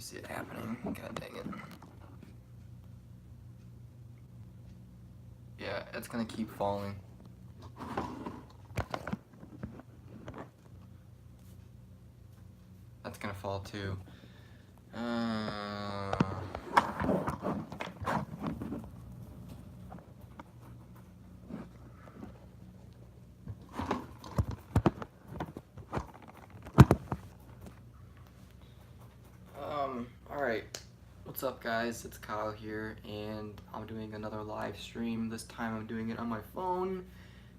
already see it happening. God dang it. Yeah, it's gonna keep falling. That's gonna fall too. Alright. What's up, guys? It's Kyle here, and I'm doing another live stream. This time I'm doing it on my phone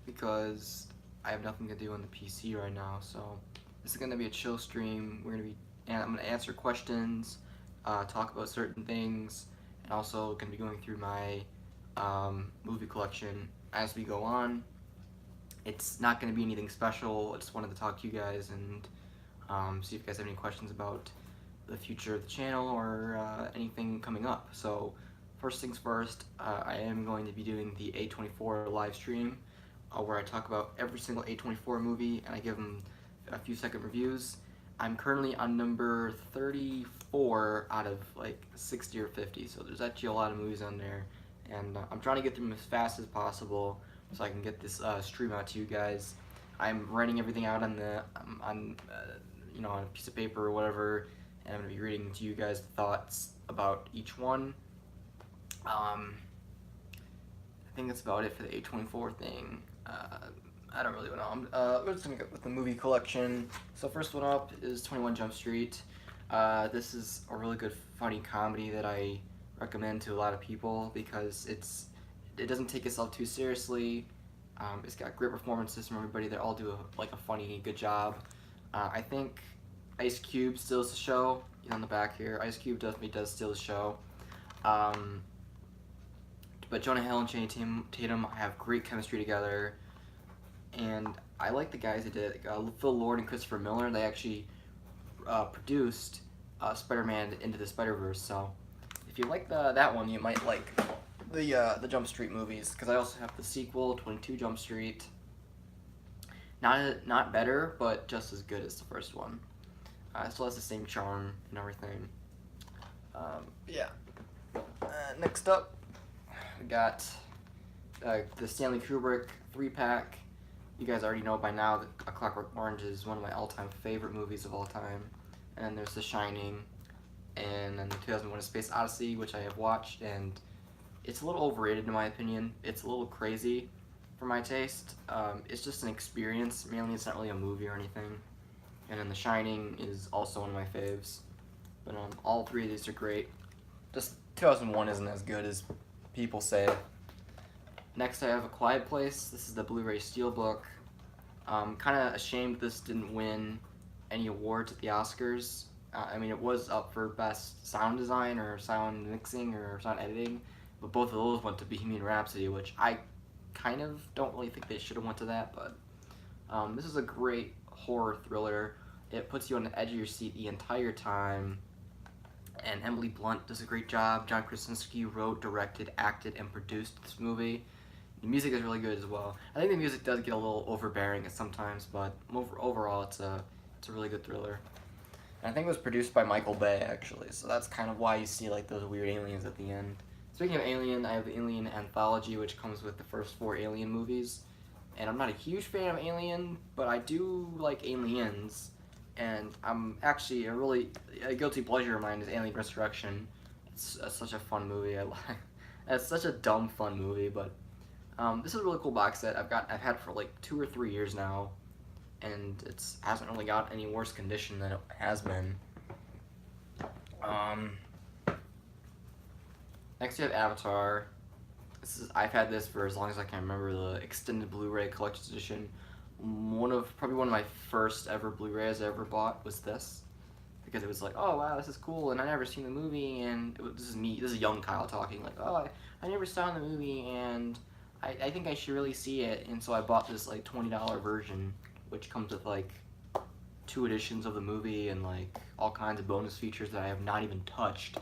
because I have nothing to do on the PC right now. So this is gonna be a chill stream. I'm gonna answer questions, talk about certain things, and also gonna be going through my movie collection as we go on. It's not gonna be anything special. I just wanted to talk to you guys and see if you guys have any questions about the future of the channel or anything coming up. So first things first, I am going to be doing the A24 live stream where I talk about every single A24 movie and I give them a few second reviews. I'm currently on number 34 out of like 60 or 50, so there's actually a lot of movies on there, and I'm trying to get through them as fast as possible so I can get this stream out to you guys. I'm writing everything out on the on a piece of paper or whatever, and I'm going to be reading to you guys thoughts about each one. I think that's about it for the A24 thing. I don't really know. We're just going to go with the movie collection. So first one up is 21 Jump Street. This is a really good, funny comedy that I recommend to a lot of people because it doesn't take itself too seriously. It's got great performances from everybody. They all do a funny, good job. I think Ice Cube steals the show. On the back here, Ice Cube does steal the show. But Jonah Hill and Channing Tatum have great chemistry together, and I like the guys that did it. Phil Lord and Christopher Miller. They actually produced Spider-Man Into the Spider-Verse. So if you like that one, you might like the Jump Street movies, because I also have the sequel, 22 Jump Street. Not better, but just as good as the first one. It still has the same charm and everything. Yeah. Next up, we got the Stanley Kubrick 3-pack. You guys already know by now that A Clockwork Orange is one of my all-time favorite movies of all time. And then there's The Shining, and then 2001: A Space Odyssey, which I have watched, and it's a little overrated in my opinion. It's a little crazy for my taste. It's just an experience. Mainly, it's not really a movie or anything. And then The Shining is also one of my faves. But all three of these are great. Just 2001 isn't as good as people say. Next I have A Quiet Place. This is the Blu-ray Steelbook. Kind of ashamed this didn't win any awards at the Oscars. I mean, it was up for Best Sound Design or Sound Mixing or Sound Editing, but both of those went to Bohemian Rhapsody, which I kind of don't really think they should have went to that, but this is a great horror thriller. It puts you on the edge of your seat the entire time, and Emily Blunt does a great job. John Krasinski wrote, directed, acted, and produced this movie. The music is really good as well. I think the music does get a little overbearing at sometimes, but overall it's a really good thriller. And I think it was produced by Michael Bay, actually, so that's kind of why you see like those weird aliens at the end. Speaking of Alien, I have the Alien Anthology, which comes with the first 4 Alien movies. And I'm not a huge fan of Alien, but I do like Aliens. And I'm actually a guilty pleasure of mine is Alien Resurrection. It's such a fun movie. It's such a dumb fun movie, but this is a really cool box set. I've had for like 2 or 3 years now, and it hasn't really got any worse condition than it has been. Next you have Avatar. I've had this for as long as I can remember. The extended Blu-ray collector's edition. Probably one of my first ever Blu-rays I ever bought was this, because it was like, oh wow, this is cool, and I never seen the movie, and this is young Kyle talking, like, oh, I never saw the movie, and I think I should really see it, and so I bought this like $20 version, which comes with like 2 editions of the movie and like all kinds of bonus features that I have not even touched.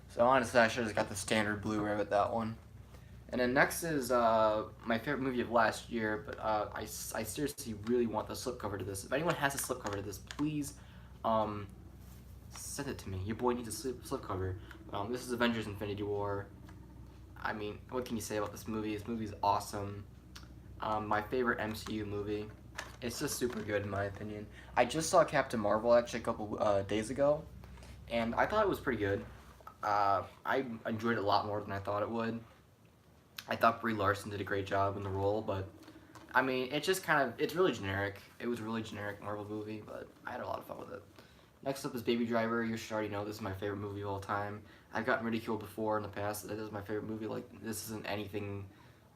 So honestly, I should have just got the standard Blu-ray with that one. And then next is my favorite movie of last year, but I seriously really want the slipcover to this. If anyone has a slipcover to this, please Send it to me. Your boy needs a slipcover. This is Avengers: Infinity War. I mean, what can you say about this movie? This movie is awesome. My favorite MCU movie. It's just super good in my opinion. I just saw Captain Marvel actually a couple days ago, and I thought it was pretty good. I enjoyed it a lot more than I thought it would. I thought Brie Larson did a great job in the role, but I mean, it's just kind of, it's really generic. It was a really generic Marvel movie, but I had a lot of fun with it. Next up is Baby Driver. You should already know this is my favorite movie of all time. I've gotten ridiculed before in the past that this is my favorite movie. Like, this isn't anything,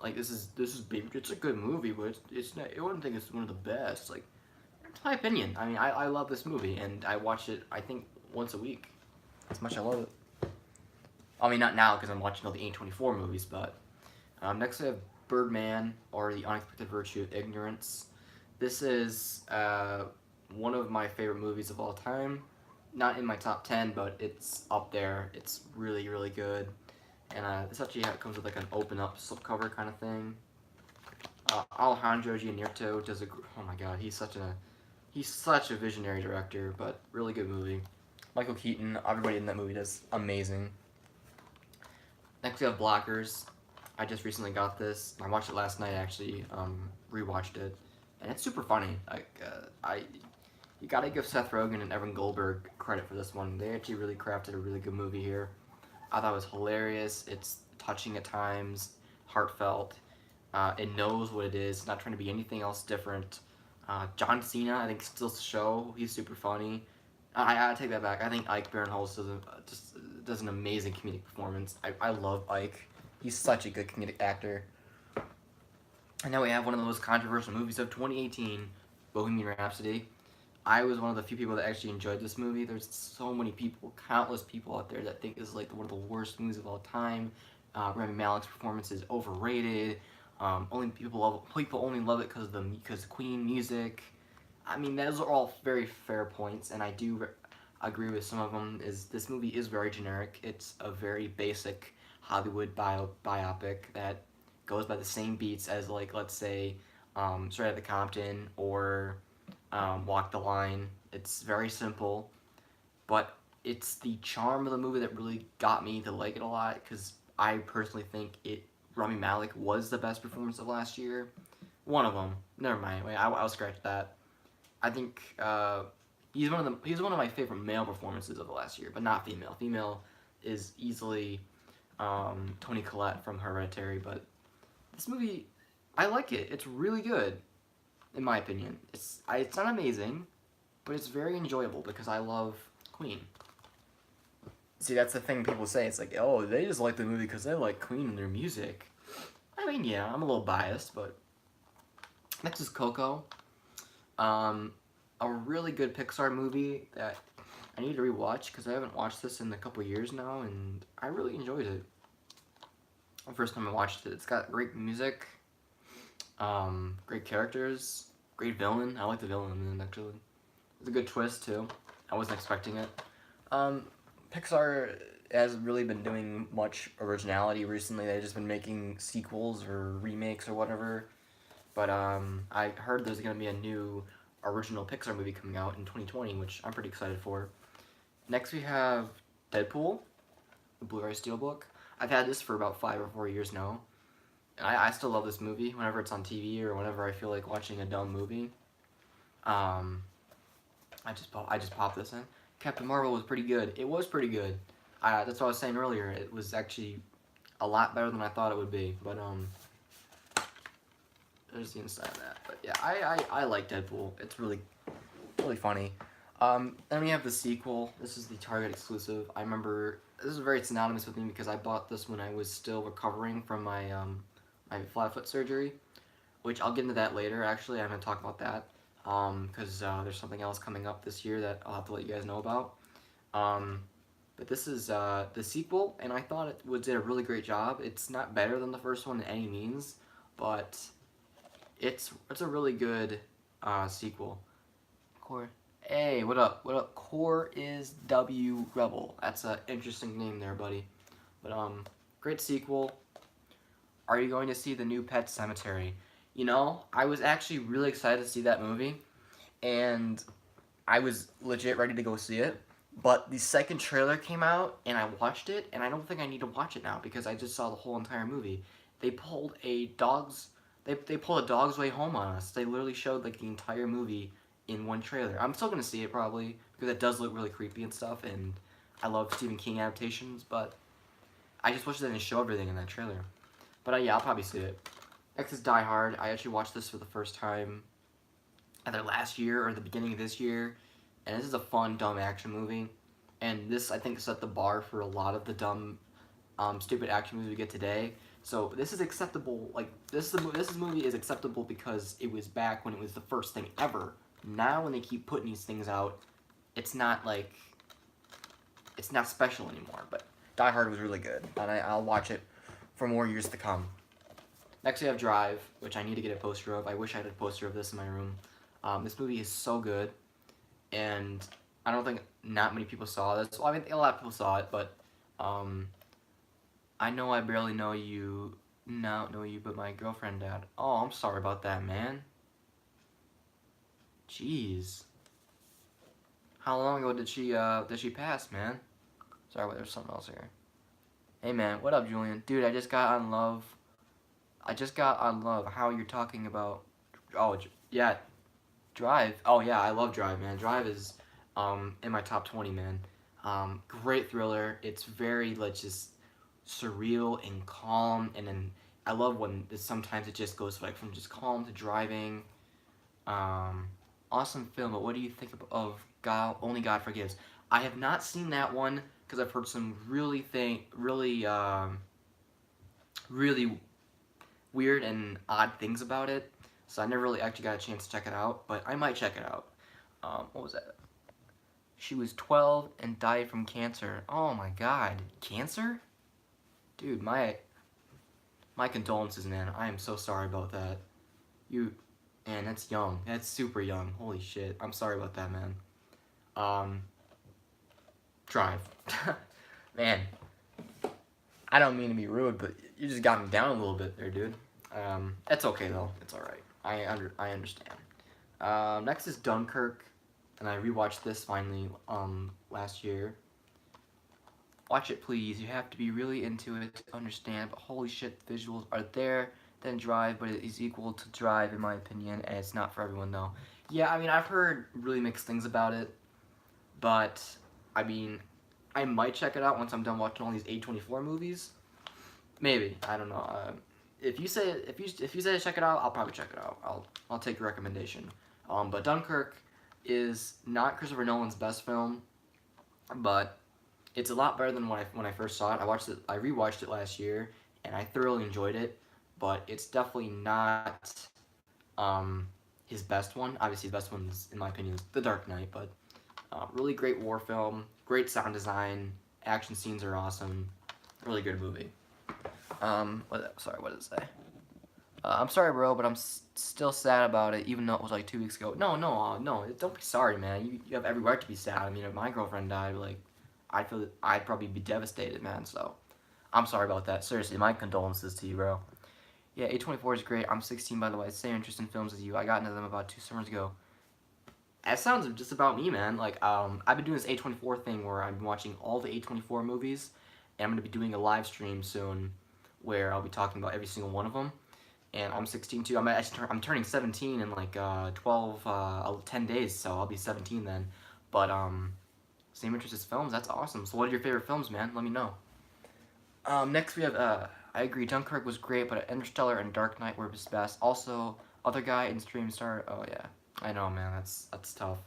like, this is Baby, it's a good movie, but it's not, I wouldn't think it's one of the best. Like, it's my opinion. I mean, I love this movie, and I watch it, I think, once a week. That's much I love it. I mean, not now, because I'm watching all the A24 movies, but next we have Birdman, or The Unexpected Virtue of Ignorance. This is one of my favorite movies of all time. Not in my top 10, but it's up there. It's really, really good. And this actually comes with like an open-up slipcover kind of thing. Alejandro Giannierto does a... Oh my god, he's such a visionary director, but really good movie. Michael Keaton, everybody in that movie does amazing. Next we have Blockers. I just recently got this. I watched it last night actually. Rewatched it, and it's super funny. Like you gotta give Seth Rogen and Evan Goldberg credit for this one. They actually really crafted a really good movie here. I thought it was hilarious. It's touching at times, heartfelt. It knows what it is. It's not trying to be anything else different. John Cena, I think, steals the show. He's super funny. I take that back. I think Ike Barinholtz does an amazing comedic performance. I love Ike. He's such a good comedic actor. And now we have one of the most controversial movies of 2018, Bohemian Rhapsody. I was one of the few people that actually enjoyed this movie. There's so many people, countless people out there that think this is like one of the worst movies of all time. Rami Malek's performance is overrated. People only love it because Queen music. I mean, those are all very fair points, and I do agree with some of them. This movie is very generic. It's a very basic Hollywood biopic that goes by the same beats as, like, let's say, Straight Outta Compton or Walk the Line. It's very simple, but it's the charm of the movie that really got me to like it a lot, because I personally think Rami Malek was the best performance of last year. One of them. Never mind. Wait, I'll scratch that. I think he's one of my favorite male performances of the last year, but not female. Female is easily Toni Collette from Hereditary, but this movie, I like it. It's really good, in my opinion. It's not amazing, but it's very enjoyable because I love Queen. See, that's the thing people say. It's like, oh, they just like the movie because they like Queen and their music. I mean, yeah, I'm a little biased, but next is Coco. A really good Pixar movie that I need to rewatch because I haven't watched this in a couple years now, and I really enjoyed it. The first time I watched it, it's got great music, great characters, great villain. I like the villain in it, actually. It's a good twist too. I wasn't expecting it. Pixar hasn't really been doing much originality recently. They've just been making sequels or remakes or whatever. But I heard there's going to be a new original Pixar movie coming out in 2020, which I'm pretty excited for. Next we have Deadpool, the Blu-ray Steelbook. I've had this for about 5 or 4 years now. And I still love this movie whenever it's on TV or whenever I feel like watching a dumb movie. I just popped this in. Captain Marvel was pretty good. It was pretty good. That's what I was saying earlier. It was actually a lot better than I thought it would be. But there's the inside of that. But yeah, I like Deadpool. It's really funny. Then we have the sequel. This is the Target exclusive. I remember this is very synonymous with me because I bought this when I was still recovering from my my flat foot surgery, which I'll get into that later. Actually, I'm gonna talk about that because there's something else coming up this year that I'll have to let you guys know about. But this is the sequel, and I thought it did a really great job. It's not better than the first one in any means, but it's a really good sequel. Core. Hey, what up? What up? Core is W Rebel. That's an interesting name there, buddy. But great sequel. Are you going to see the new Pet Sematary? You know, I was actually really excited to see that movie, and I was legit ready to go see it. But the second trailer came out, and I watched it, and I don't think I need to watch it now because I just saw the whole entire movie. They pulled a dog's they pulled a Dog's Way Home on us. They literally showed like the entire movie in one trailer. I'm still gonna see it probably because it does look really creepy and stuff, and I love Stephen King adaptations. But I just wish they didn't show everything in that trailer. But yeah, I'll probably see it. Next is Die Hard. I actually watched this for the first time either last year or the beginning of this year, and this is a fun, dumb action movie. And this, I think, set the bar for a lot of the dumb, stupid action movies we get today. So this is acceptable. Like this movie is acceptable because it was back when it was the first thing ever. Now, when they keep putting these things out, it's not like it's not special anymore. But Die Hard was really good, and I'll watch it for more years to come. Next, we have Drive, which I need to get a poster of. I wish I had a poster of this in my room. This movie is so good, and I don't think not many people saw this. Well, I mean, a lot of people saw it, but I know I barely know you, but my girlfriend died. Oh, I'm sorry about that, man. Jeez. How long ago did she pass, man? Sorry, there's something else here. Hey, man, what up, Julian? Dude, I just got on Love. How you're talking about? Oh, yeah, Drive. Oh yeah, I love Drive, man. Drive is in my top 20, man. Great thriller. It's very like just surreal and calm, and then I love when sometimes it just goes like from just calm to driving. Awesome film. But what do you think of God? Only God Forgives. I have not seen that one because I've heard some really weird and odd things about it. So I never really actually got a chance to check it out, but I might check it out. What was that? She was 12 and died from cancer. Oh my god. Cancer? Dude, my condolences, man. I am so sorry about that. Man, that's young. That's super young. Holy shit. I'm sorry about that, man. Drive. Man. I don't mean to be rude, but you just got me down a little bit there, dude. It's okay, though. It's alright. I understand. Next is Dunkirk, and I rewatched this finally last year. Watch it, please. You have to be really into it to understand, but holy shit, the visuals are there. Then Drive, but it is equal to Drive in my opinion, and it's not for everyone though. Yeah, I mean, I've heard really mixed things about it, but I mean, I might check it out once I'm done watching all these A24 movies. Maybe, I don't know. If you say to check it out, I'll probably check it out. I'll take your recommendation. But Dunkirk is not Christopher Nolan's best film, but it's a lot better than when I first saw it. I rewatched it last year, and I thoroughly enjoyed it. But it's definitely not his best one. Obviously, his best one is, in my opinion, is The Dark Knight. But really great war film, great sound design, action scenes are awesome, really good movie. What did it say? I'm sorry, bro, but I'm still sad about it, even though it was like 2 weeks ago. No, don't be sorry, man. You have every right to be sad. I mean, if my girlfriend died, like, I'd probably be devastated, man. So, I'm sorry about that. Seriously, my condolences to you, bro. Yeah, A24 is great. I'm 16, by the way. Same interest in films as you. I got into them about 2 summers ago. That sounds just about me, man. Like, I've been doing this A24 thing where I've been watching all the A24 movies, and I'm going to be doing a live stream soon where I'll be talking about every single one of them. And I'm 16 too. I'm turning 17 in like 10 days, so I'll be 17 then. But same interest as films. That's awesome. So what are your favorite films, man? Let me know. Next we have I agree. Dunkirk was great, but Interstellar and Dark Knight were his best. Also, other guy in Stream Star. Oh yeah, I know, man. That's tough.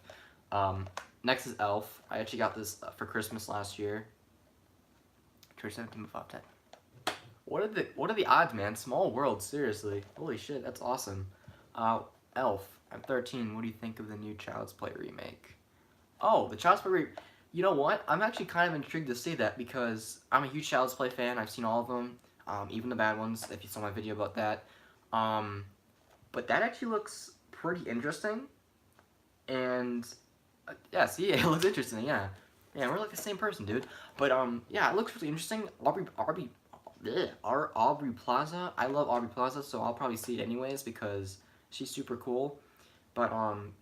Next is Elf. I actually got this for Christmas last year. 17 5 10. What are the odds, man? Small world, seriously. Holy shit, that's awesome. Elf. I'm 13. What do you think of the new Child's Play remake? Oh, the Child's Play remake. You know what? I'm actually kind of intrigued to see that because I'm a huge Child's Play fan. I've seen all of them, even the bad ones, if you saw my video about that. But that actually looks pretty interesting. And, yeah, see, it looks interesting, yeah. Yeah, we're like the same person, dude. But, yeah, it looks really interesting. Aubrey Plaza. I love Aubrey Plaza, so I'll probably see it anyways because she's super cool. But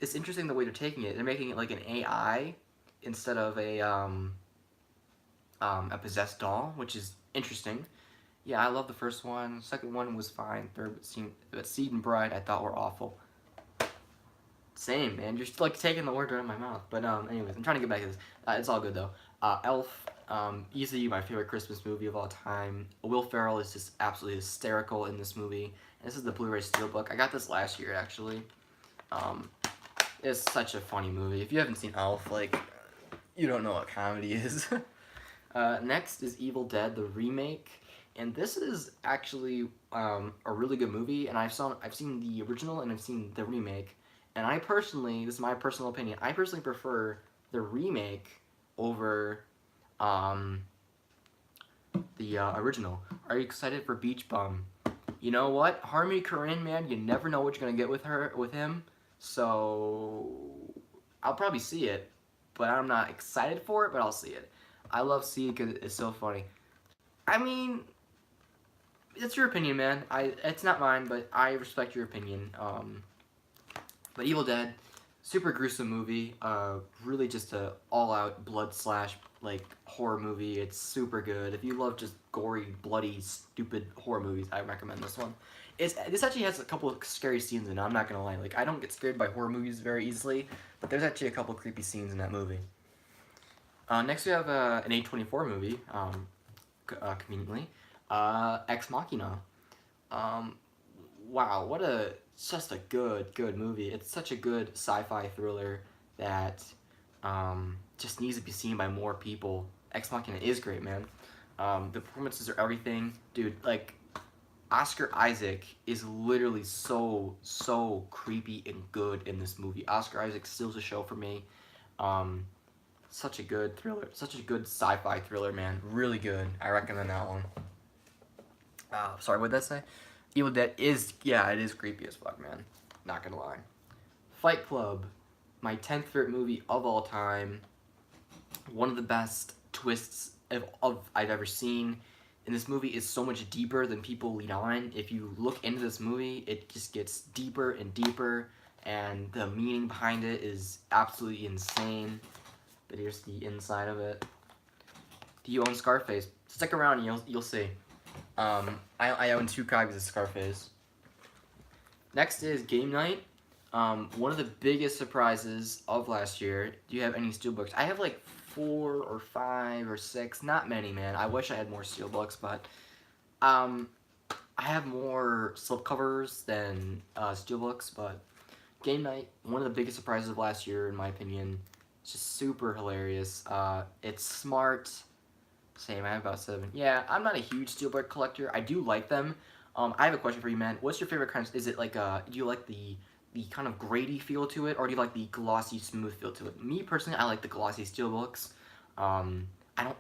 it's interesting the way they're taking it. They're making it like an AI, instead of a possessed doll, which is interesting. Yeah, I love the first one. Second one was fine. Third, Seed and Bride, I thought were awful. Same, man. You're just, like, taking the word right out of my mouth. But anyways, I'm trying to get back to this. It's all good though. Elf, easily my favorite Christmas movie of all time. Will Ferrell is just absolutely hysterical in this movie. This is the Blu-ray Steelbook. I got this last year actually. It's such a funny movie. If you haven't seen Elf, like, you don't know what comedy is. Next is Evil Dead, the remake. And this is actually a really good movie, and I've seen the original and I've seen the remake. And I personally, this is my personal opinion, I personally prefer the remake over the original. Are you excited for Beach Bum? You know what? Harmony Korine, man, you never know what you're gonna get with him. So I'll probably see it, but I'm not excited for it, but I'll see it. I love seeing it because it's so funny. I mean, it's your opinion, man. It's not mine, but I respect your opinion. But Evil Dead, super gruesome movie. Really just a all-out blood slash like horror movie. It's super good. If you love just gory, bloody, stupid horror movies, I recommend this one. This actually has a couple of scary scenes in it. I'm not gonna lie. Like, I don't get scared by horror movies very easily, but there's actually a couple of creepy scenes in that movie. Next we have an A24 movie. Conveniently, Ex Machina. Wow, just a good movie. It's such a good sci-fi thriller that just needs to be seen by more people. Ex Machina is great, man. The performances are everything, dude. Like, Oscar Isaac is literally so creepy and good in this movie. Oscar Isaac steals the show for me. Such a good thriller, such a good sci-fi thriller, man. Really good. I recommend that one. Sorry, what did that say? Evil Dead is, yeah, it is creepy as fuck, man. Not gonna lie. Fight Club, my 10th favorite movie of all time. One of the best twists I've ever seen. And this movie is so much deeper than people lead on. If you look into this movie, it just gets deeper and deeper, and the meaning behind it is absolutely insane. But here's the inside of it. Do you own Scarface? Stick around and you'll see. I own 2 copies of Scarface. Next is Game Night. One of the biggest surprises of last year. Do you have any steelbooks? I have like 4 or 5 or 6. Not many, man. I wish I had more steelbooks, but I have more slipcovers than steelbooks. But Game Night, one of the biggest surprises of last year, in my opinion. It's just super hilarious. It's smart. Same, I have about 7. Yeah, I'm not a huge steelbook collector. I do like them. I have a question for you, man. What's your favorite kind of, is it like, do you like the kind of gradey feel to it, or do you like the glossy, smooth feel to it? Me, personally, I like the glossy steelbooks. I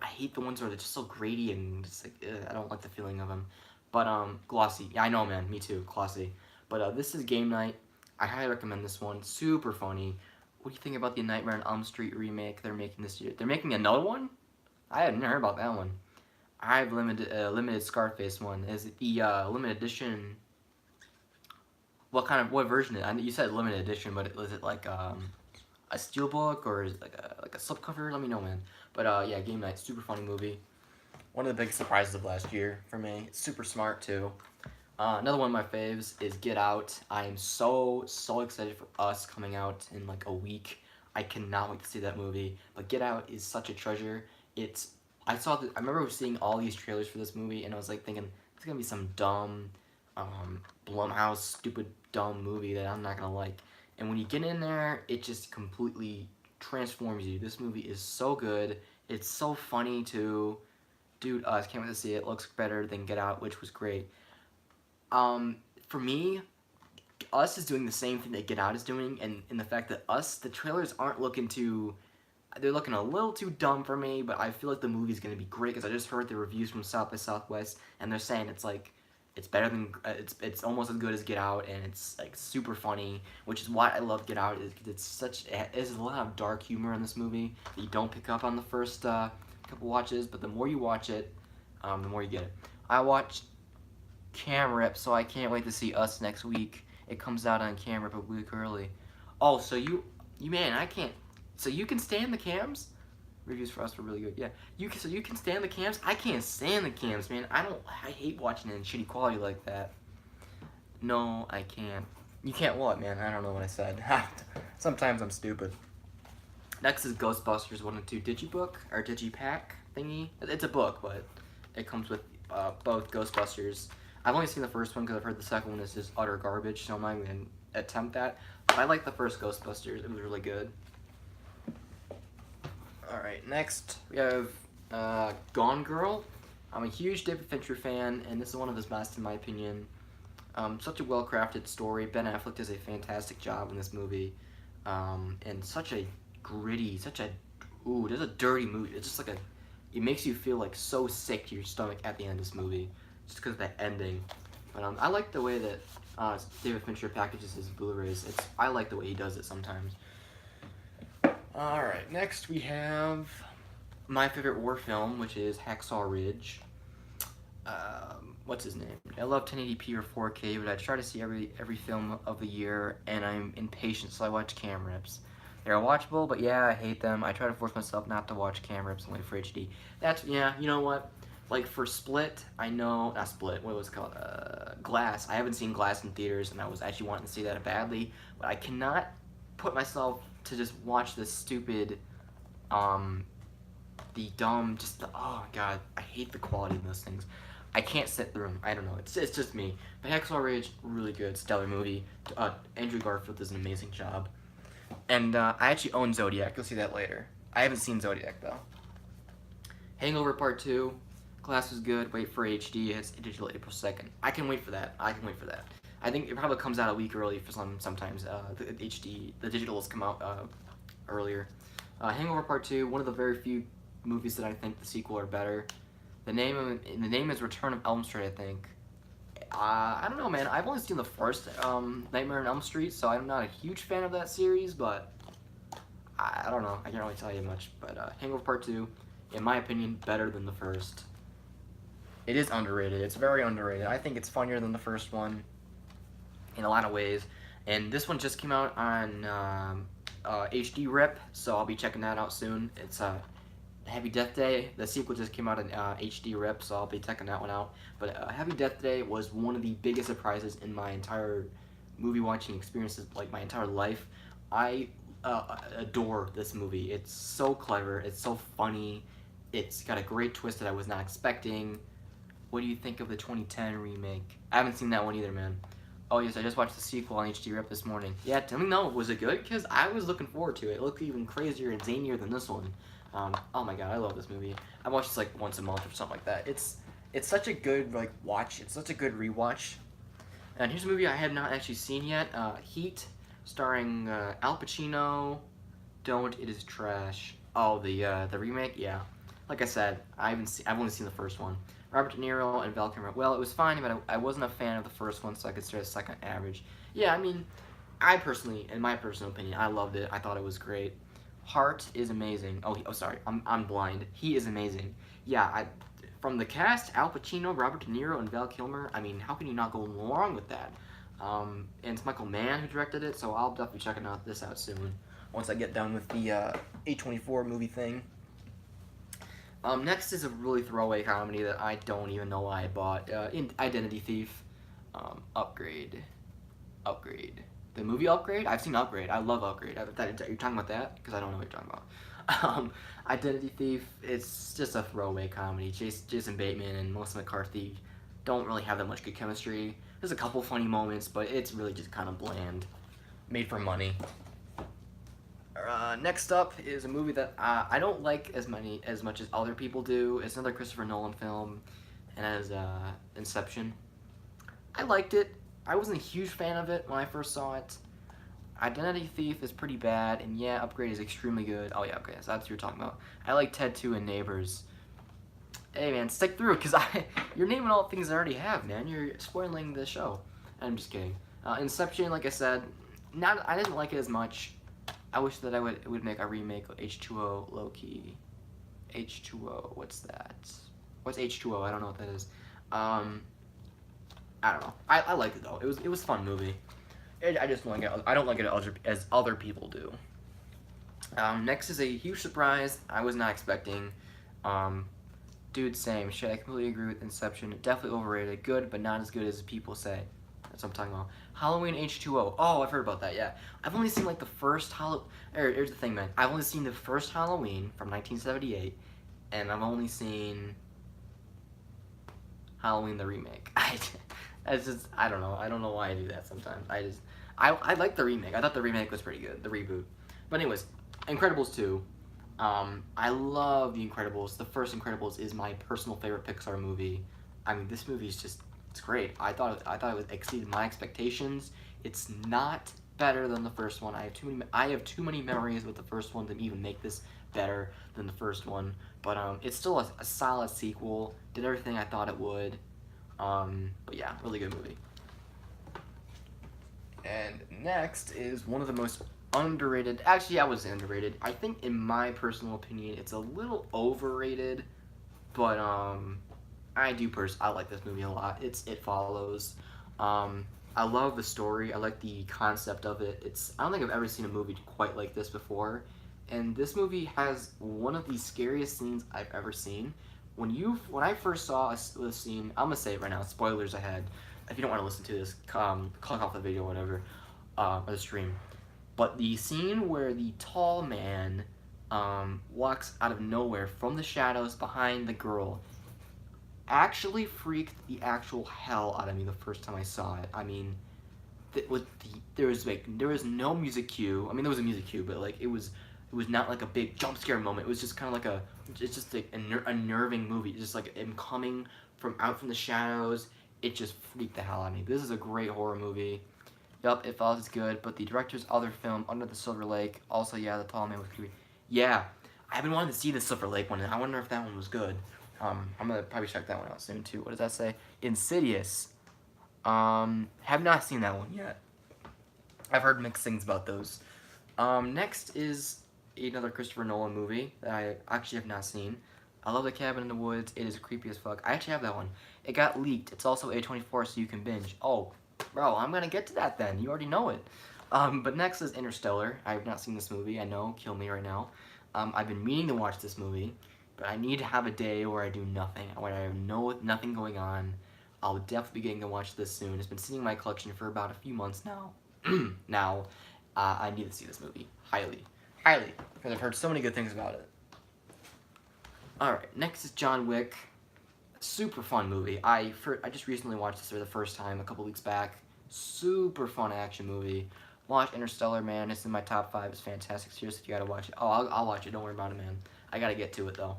hate the ones where they're just so gradey and just like, I don't like the feeling of them. But, glossy. Yeah, I know, man. Me too. Glossy. But, this is Game Night. I highly recommend this one. Super funny. What do you think about the Nightmare on Elm Street remake they're making this year? They're making another one? I hadn't heard about that one. I have limited Scarface one. Is it the limited edition? What version is it? You said limited edition, but was it like a steelbook or is it like a slipcover? Let me know, man. But yeah, Game Night, super funny movie. One of the big surprises of last year for me. It's super smart too. Another one of my faves is Get Out. I am so excited for Us coming out in like a week. I cannot wait to see that movie. But Get Out is such a treasure. I remember seeing all these trailers for this movie, and I was like thinking, it's gonna be some dumb, Blumhouse, stupid, dumb movie that I'm not gonna like. And when you get in there, it just completely transforms you. This movie is so good. It's so funny too. Dude, I can't wait to see it. It looks better than Get Out, which was great. For me, Us is doing the same thing that Get Out is doing, and in the fact that the trailers aren't looking too... They're looking a little too dumb for me, but I feel like the movie's gonna be great because I just heard the reviews from South by Southwest, and they're saying it's like it's better than it's almost as good as Get Out, and it's like super funny, which is why I love Get Out. Is there's a lot of dark humor in this movie that you don't pick up on the first couple watches, but the more you watch it, the more you get it. I watched Cam Rip, so I can't wait to see Us next week. It comes out on Cam Rip a week early. Oh, so you man, I can't. So you can stand the cams? Reviews for us were really good. Yeah, so you can stand the cams? I can't stand the cams, man. I hate watching it in shitty quality like that. No, I can't. You can't what, man? I don't know what I said. Sometimes I'm stupid. Next is Ghostbusters 1 and 2 Digibook, or Digipack thingy. It's a book, but it comes with both Ghostbusters. I've only seen the first one because I've heard the second one is just utter garbage, so I'm not even going to attempt that. But I like the first Ghostbusters. It was really good. Alright, next we have Gone Girl. I'm a huge David Fincher fan, and this is one of his best in my opinion. Such a well-crafted story. Ben Affleck does a fantastic job in this movie. And such a gritty, there's a dirty movie. It's just like it makes you feel like so sick to your stomach at the end of this movie, just because of that ending. But I like the way that David Fincher packages his Blu-rays. I like the way he does it sometimes. Alright, next we have my favorite war film, which is Hacksaw Ridge. What's his name? I love 1080p or 4K, but I try to see every film of the year, and I'm impatient, so I watch cam rips. They're watchable, but yeah, I hate them. I try to force myself not to watch cam rips only for HD. Yeah, you know what? Like for Split, not Split, what was it called? Glass. I haven't seen Glass in theaters, and I was actually wanting to see that badly, but I cannot put myself to just watch this stupid, oh my god, I hate the quality of those things. I can't sit through them. I don't know. It's just me. But Hacksaw Ridge, really good, stellar movie. Andrew Garfield does an amazing job. And I actually own Zodiac. You'll see that later. I haven't seen Zodiac, though. Hangover Part 2. Glass was good. Wait for HD. It's digital April 2nd. I can wait for that. I think it probably comes out a week early for sometimes. The digitals come out earlier. Hangover Part 2. One of the very few movies that I think the sequel are better. The name is Return of Elm Street, I think. I don't know, man. I've only seen the first Nightmare on Elm Street, so I'm not a huge fan of that series, but I don't know. I can't really tell you much. But Hangover Part 2, in my opinion, better than the first. It is underrated. It's very underrated. I think it's funnier than the first one in a lot of ways. And this one just came out on HD rip, so I'll be checking that out soon. It's Happy Death Day. The sequel just came out in HD rip, so I'll be checking that one out. But Happy Death Day was one of the biggest surprises in my entire movie watching experiences, like my entire life. I adore this movie. It's so clever. It's so funny. It's got a great twist that I was not expecting. What do you think of the 2010 remake? I haven't seen that one either, man. Oh yes, I just watched the sequel on HD rip this morning. Yeah, tell me, no, was it good? Because I was looking forward to it. It looked even crazier and zanier than this one. Oh my god, I love this movie. I watch this like once a month or something like that. It's such a good like watch. It's such a good rewatch. And here's a movie I have not actually seen yet. Heat, starring Al Pacino. Don't, it is trash. Oh, the remake, yeah. Like I said, I've only seen the first one. Robert De Niro and Val Kilmer. Well, it was fine, but I wasn't a fan of the first one, so I consider it second average. Yeah, I mean, I personally, in my personal opinion, I loved it. I thought it was great. Hart is amazing. Oh, sorry, I'm blind. He is amazing. Yeah, from the cast, Al Pacino, Robert De Niro, and Val Kilmer, I mean, how can you not go wrong with that? And it's Michael Mann who directed it, so I'll definitely be checking this out soon, once I get done with the A24 movie thing. Next is a really throwaway comedy that I don't even know why I bought. Identity Thief. Upgrade. The movie Upgrade? I've seen Upgrade. I love Upgrade. Are you talking about that? Because I don't know what you're talking about. Identity Thief, it's just a throwaway comedy. Jason Bateman and Melissa McCarthy don't really have that much good chemistry. There's a couple funny moments, but it's really just kind of bland. Made for money. Next up is a movie that I don't like as much as other people do. It's another Christopher Nolan film, and as Inception. I liked it. I wasn't a huge fan of it when I first saw it. Identity Thief is pretty bad, and yeah, Upgrade is extremely good. Oh yeah, okay, so that's what you're talking about. I like Ted 2 and Neighbors. Hey man, stick through, because you're naming all the things I already have, man. You're spoiling the show. I'm just kidding. Inception, like I said, I didn't like it as much. I wish that it would make a remake of H2O low-key. H2O, what's that? What's H2O? I don't know what that is. I don't know. I liked it though. It was a fun movie. I just don't like it. I don't like it as other people do. Next is a huge surprise I was not expecting. Um, Dude, same shit. I completely agree with Inception. Definitely overrated. Good, but not as good as people say. That's what I'm talking about. Halloween H2O. Oh, I've heard about that. Yeah, I've only seen like the first Halloween. Here's the thing, man. I've only seen the first Halloween from 1978, and I've only seen Halloween the remake. I don't know. I don't know why I do that sometimes. I like the remake. I thought the remake was pretty good. The reboot. But anyways, Incredibles 2. I love The Incredibles. The first Incredibles is my personal favorite Pixar movie. I mean, this movie is just, it's great. I thought it was exceeded my expectations. It's not better than the first one. I have too many memories with the first one to even make this better than the first one. But it's still a solid sequel. Did everything I thought it would. But yeah, really good movie. And next is one of the most underrated. Actually, I was underrated. I think, in my personal opinion, it's a little overrated. But I like this movie a lot. It Follows. I love the story. I like the concept of it. I don't think I've ever seen a movie quite like this before. And this movie has one of the scariest scenes I've ever seen. When I first saw the scene, I'm gonna say it right now. Spoilers ahead. If you don't want to listen to this, click off the video, or whatever, or the stream. But the scene where the tall man walks out of nowhere from the shadows behind the girl actually freaked the actual hell out of me the first time I saw it. I mean, there was no music cue. I mean, there was a music cue, but like it was not like a big jump scare moment. It was just kind of like it's just like a nerving movie. Just like him coming from the shadows. It just freaked the hell out of me. This is a great horror movie. Yup, It Follows is good, but the director's other film, Under the Silver Lake, also, yeah, the tall man was creepy. Yeah, I've been wanting to see the Silver Lake one, and I wonder if that one was good. I'm gonna probably check that one out soon too. What does that say? Insidious. Have not seen that one yet. I've heard mixed things about those. Next is another Christopher Nolan movie that I actually have not seen. I love The Cabin in the Woods. It is creepy as fuck. I actually have that one. It got leaked. It's also A24, so you can binge. Oh, bro, I'm gonna get to that then. You already know it. But next is Interstellar. I have not seen this movie. I know, kill me right now. I've been meaning to watch this movie, but I need to have a day where I do nothing, where I have nothing going on. I'll definitely be getting to watch this soon. It's been sitting in my collection for about a few months now. I need to see this movie. Highly. Highly. Because I've heard so many good things about it. Alright, next is John Wick. Super fun movie. I just recently watched this for the first time a couple weeks back. Super fun action movie. Watch Interstellar, man. It's in my top 5. It's fantastic. Seriously, you gotta watch it. Oh, I'll watch it. Don't worry about it, man. I gotta get to it, though.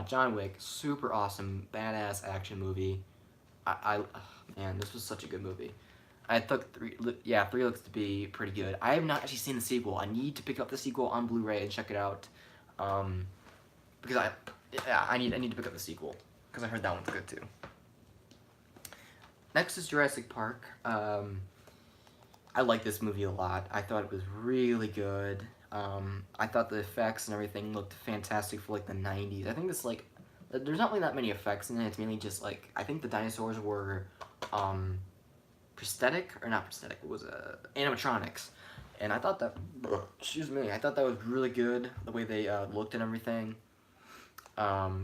John Wick. Super awesome, badass action movie. Man, this was such a good movie. I thought 3 looks to be pretty good. I have not actually seen the sequel. I need to pick up the sequel on Blu-ray and check it out. Because I need to pick up the sequel. Because I heard that one's good too. Next is Jurassic Park. I like this movie a lot. I thought it was really good. I thought the effects and everything looked fantastic for like the 90s. I think this like, there's not really that many effects in it. It's mainly just like, I think the dinosaurs were prosthetic, or not prosthetic, it was animatronics. And I thought that, excuse me, I thought that was really good, the way they looked and everything.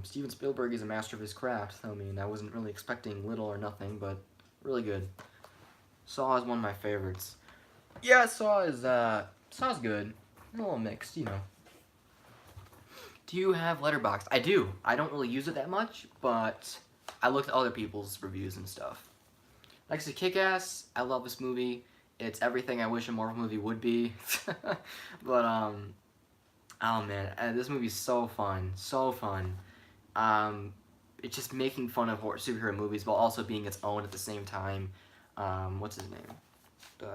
Steven Spielberg is a master of his craft. I mean, I wasn't really expecting little or nothing, but really good. Saw is one of my favorites. Yeah, Saw's good. A little mixed, you know. Do you have Letterboxd? I do. I don't really use it that much, but I looked at other people's reviews and stuff. Next is Kick-Ass. I love this movie. It's everything I wish a Marvel movie would be. But, oh man, this movie's so fun. So fun. It's just making fun of superhero movies while also being its own at the same time. What's his name?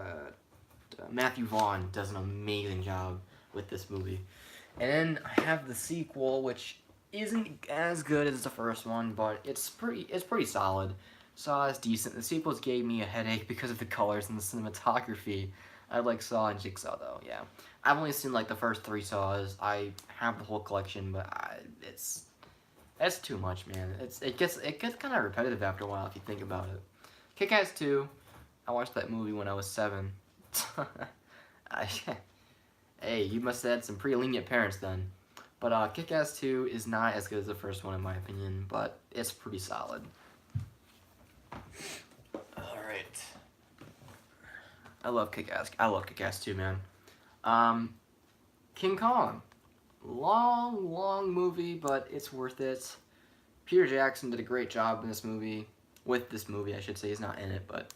Matthew Vaughn does an amazing job with this movie. And then I have the sequel, which isn't as good as the first one, but it's pretty solid. Saw is decent. The sequels gave me a headache because of the colors and the cinematography. I like Saw and Jigsaw though, yeah. I've only seen like the first 3 Saws. I have the whole collection, but it's too much, man. It gets kind of repetitive after a while if you think about it. Kick-Ass 2. I watched that movie when I was 7. Hey, you must have had some pretty lenient parents then. But Kick-Ass 2 is not as good as the first one in my opinion, but it's pretty solid. Alright. I love Kick-Ass. I love Kick-Ass 2, man. King Kong. Long movie, but it's worth it. Peter Jackson did a great job in this movie. With this movie, I should say. He's not in it, but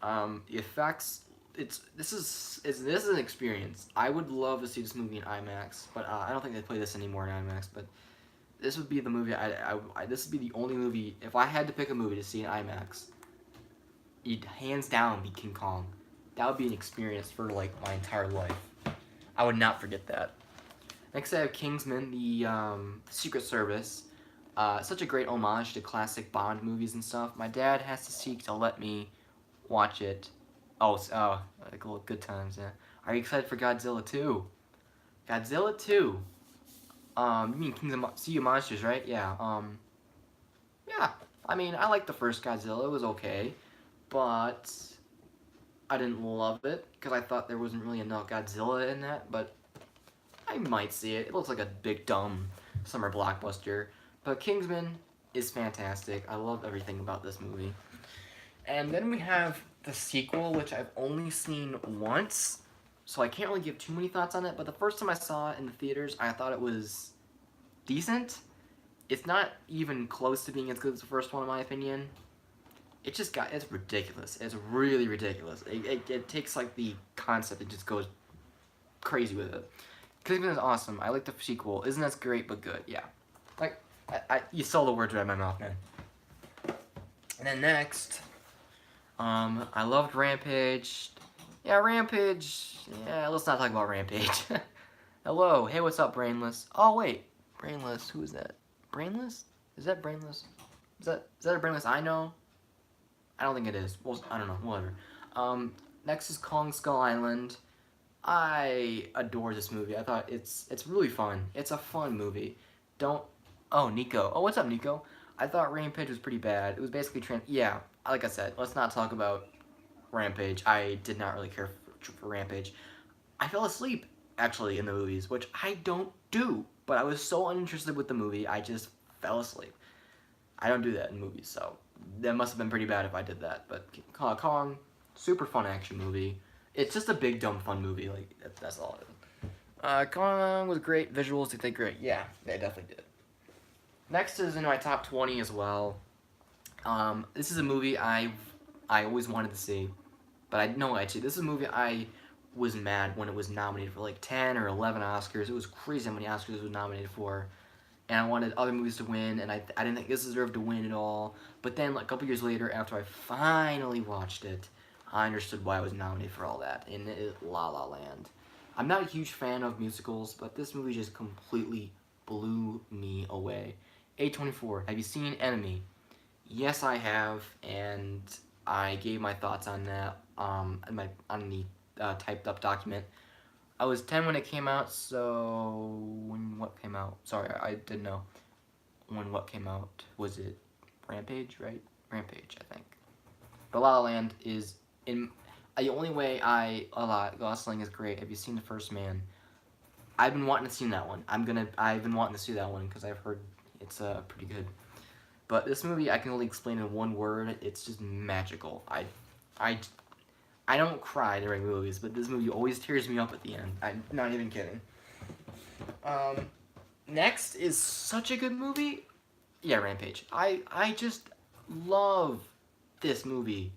the effects. This is an experience. I would love to see this movie in IMAX, but I don't think they play this anymore in IMAX. But this would be the movie. This would be the only movie. If I had to pick a movie to see in IMAX, it'd hands down be King Kong. That would be an experience for like my entire life. I would not forget that. Next, I have Kingsman, the Secret Service. Such a great homage to classic Bond movies and stuff. My dad has to seek to let me watch it. Like good times, yeah. Are you excited for Godzilla 2? Godzilla 2. You mean Sea of Monsters, right? Yeah. Yeah. I mean, I liked the first Godzilla. It was okay, but I didn't love it because I thought there wasn't really enough Godzilla in that. But I might see it. It looks like a big dumb summer blockbuster. But Kingsman is fantastic. I love everything about this movie. And then we have the sequel, which I've only seen once, so I can't really give too many thoughts on it. But the first time I saw it in the theaters, I thought it was decent. It's not even close to being as good as the first one, in my opinion. It's ridiculous. It's really ridiculous. It takes like the concept and just goes crazy with it. Kingsman is awesome. I like the sequel. Isn't as great, but good. Yeah. Like, you stole the words right out of my mouth, man. And then next, I loved Rampage. Yeah, Rampage. Yeah, let's not talk about Rampage. Hello. Hey, what's up, Brainless? Oh, wait. Brainless. Who is that? Brainless? Is that Brainless? Is that a Brainless I know? I don't think it is. Well, I don't know. Whatever. Next is Kong Skull Island. I adore this movie. I thought it's really fun. It's a fun movie. Oh, Nico. Oh, what's up, Nico? I thought Rampage was pretty bad. It was basically yeah, like I said, let's not talk about Rampage. I did not really care for Rampage. I fell asleep, actually, in the movies, which I don't do. But I was so uninterested with the movie, I just fell asleep. I don't do that in movies, so that must have been pretty bad if I did that. But Kong, super fun action movie. It's just a big, dumb, fun movie. Like, that's all it is. Kong was great. Visuals, did they great? Yeah, they definitely did. Next is in my top 20 as well. This is a movie I always wanted to see, but actually, this is a movie I was mad when it was nominated for like 10 or 11 Oscars. It was crazy how many Oscars it was nominated for, and I wanted other movies to win, and I didn't think this deserved to win at all. But then, like, a couple years later, after I finally watched it, I understood why I was nominated for all that, and it is La La Land. I'm not a huge fan of musicals, but this movie just completely blew me away. A24, have you seen Enemy? Yes, I have, and I gave my thoughts on that on the typed up document. I was 10 when it came out, so what came out? Sorry, I didn't know when what came out. Was it Rampage, right? Rampage, I think. But La La Land is the only way Gosling is great. Have you seen The First Man? I've been wanting to see that one. I've been wanting to see that one because I've heard it's pretty good. But this movie I can only explain in one word. It's just magical. I don't cry during movies, but this movie always tears me up at the end. I'm not even kidding. Next is such a good movie. Yeah, Rampage. I just love this movie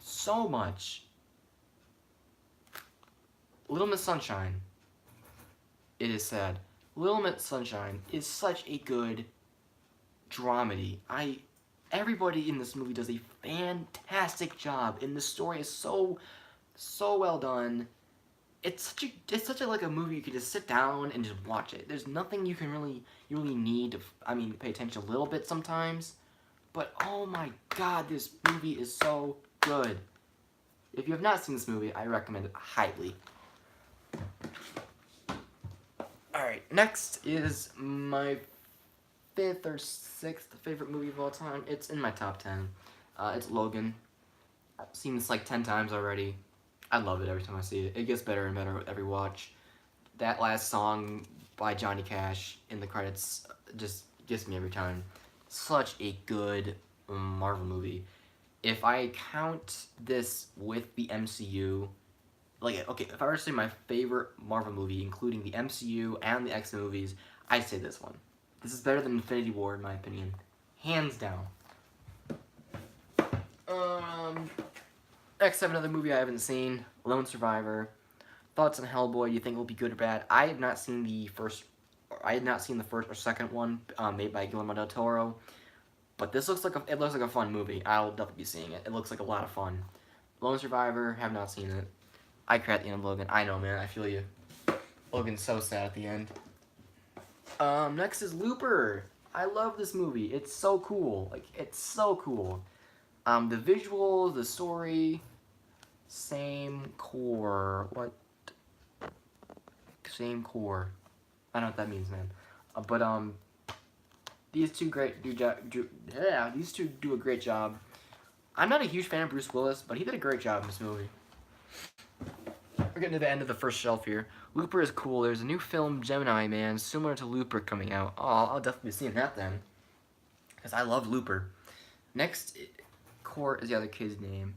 so much. Little Miss Sunshine. It is sad. Little Miss Sunshine is such a good dramedy. Everybody in this movie does a fantastic job, and the story is so well done. It's such a like a movie you can just sit down and just watch it. There's nothing you really need to pay attention a little bit sometimes, but oh my god, this movie is so good. If you have not seen this movie, I recommend it highly. Alright, next is my 5th or 6th favorite movie of all time. It's in my top 10. It's Logan. I've seen this like 10 times already. I love it every time I see it. It gets better and better with every watch. That last song by Johnny Cash in the credits just gets me every time. Such a good Marvel movie. If I count this with the MCU, like, okay, if I were to say my favorite Marvel movie, including the MCU and the X-Men movies, I'd say this one. This is better than Infinity War, in my opinion. Hands down. Next, I have another movie I haven't seen, Lone Survivor. Thoughts on Hellboy? You think it will be good or bad? I have not seen the first or second one made by Guillermo del Toro, but this looks like it looks like a fun movie. I'll definitely be seeing it. It looks like a lot of fun. Lone Survivor, have not seen it. I cried at the end of Logan. I know, man. I feel you. Logan's so sad at the end. Next is Looper. I love this movie. It's so cool. Like, it's so cool. The visuals, the story, same core. What? Same core. I don't know what that means, man. But these two do a great job. I'm not a huge fan of Bruce Willis, but he did a great job in this movie. We're getting to the end of the first shelf here. Looper is cool. There's a new film, Gemini Man, similar to Looper coming out. Oh, I'll definitely be seeing that then. Because I love Looper. Next, Core is the other kid's name.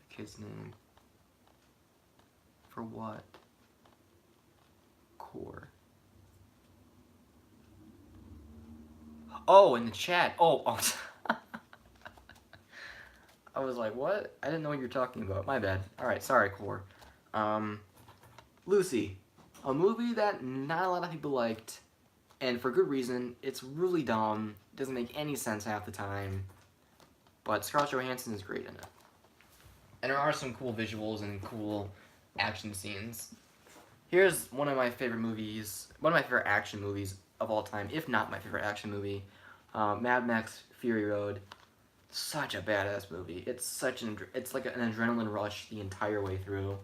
The kid's name. For what? Core. Oh, in the chat. Oh. I was like, what? I didn't know what you're talking about. My bad. Alright, sorry, Core. Lucy. A movie that not a lot of people liked, and for good reason. It's really dumb. Doesn't make any sense half the time. But Scarlett Johansson is great in it. And there are some cool visuals and cool action scenes. Here's one of my favorite movies, one of my favorite action movies of all time, if not my favorite action movie. Mad Max Fury Road. Such a badass movie. It's it's like an adrenaline rush the entire way through.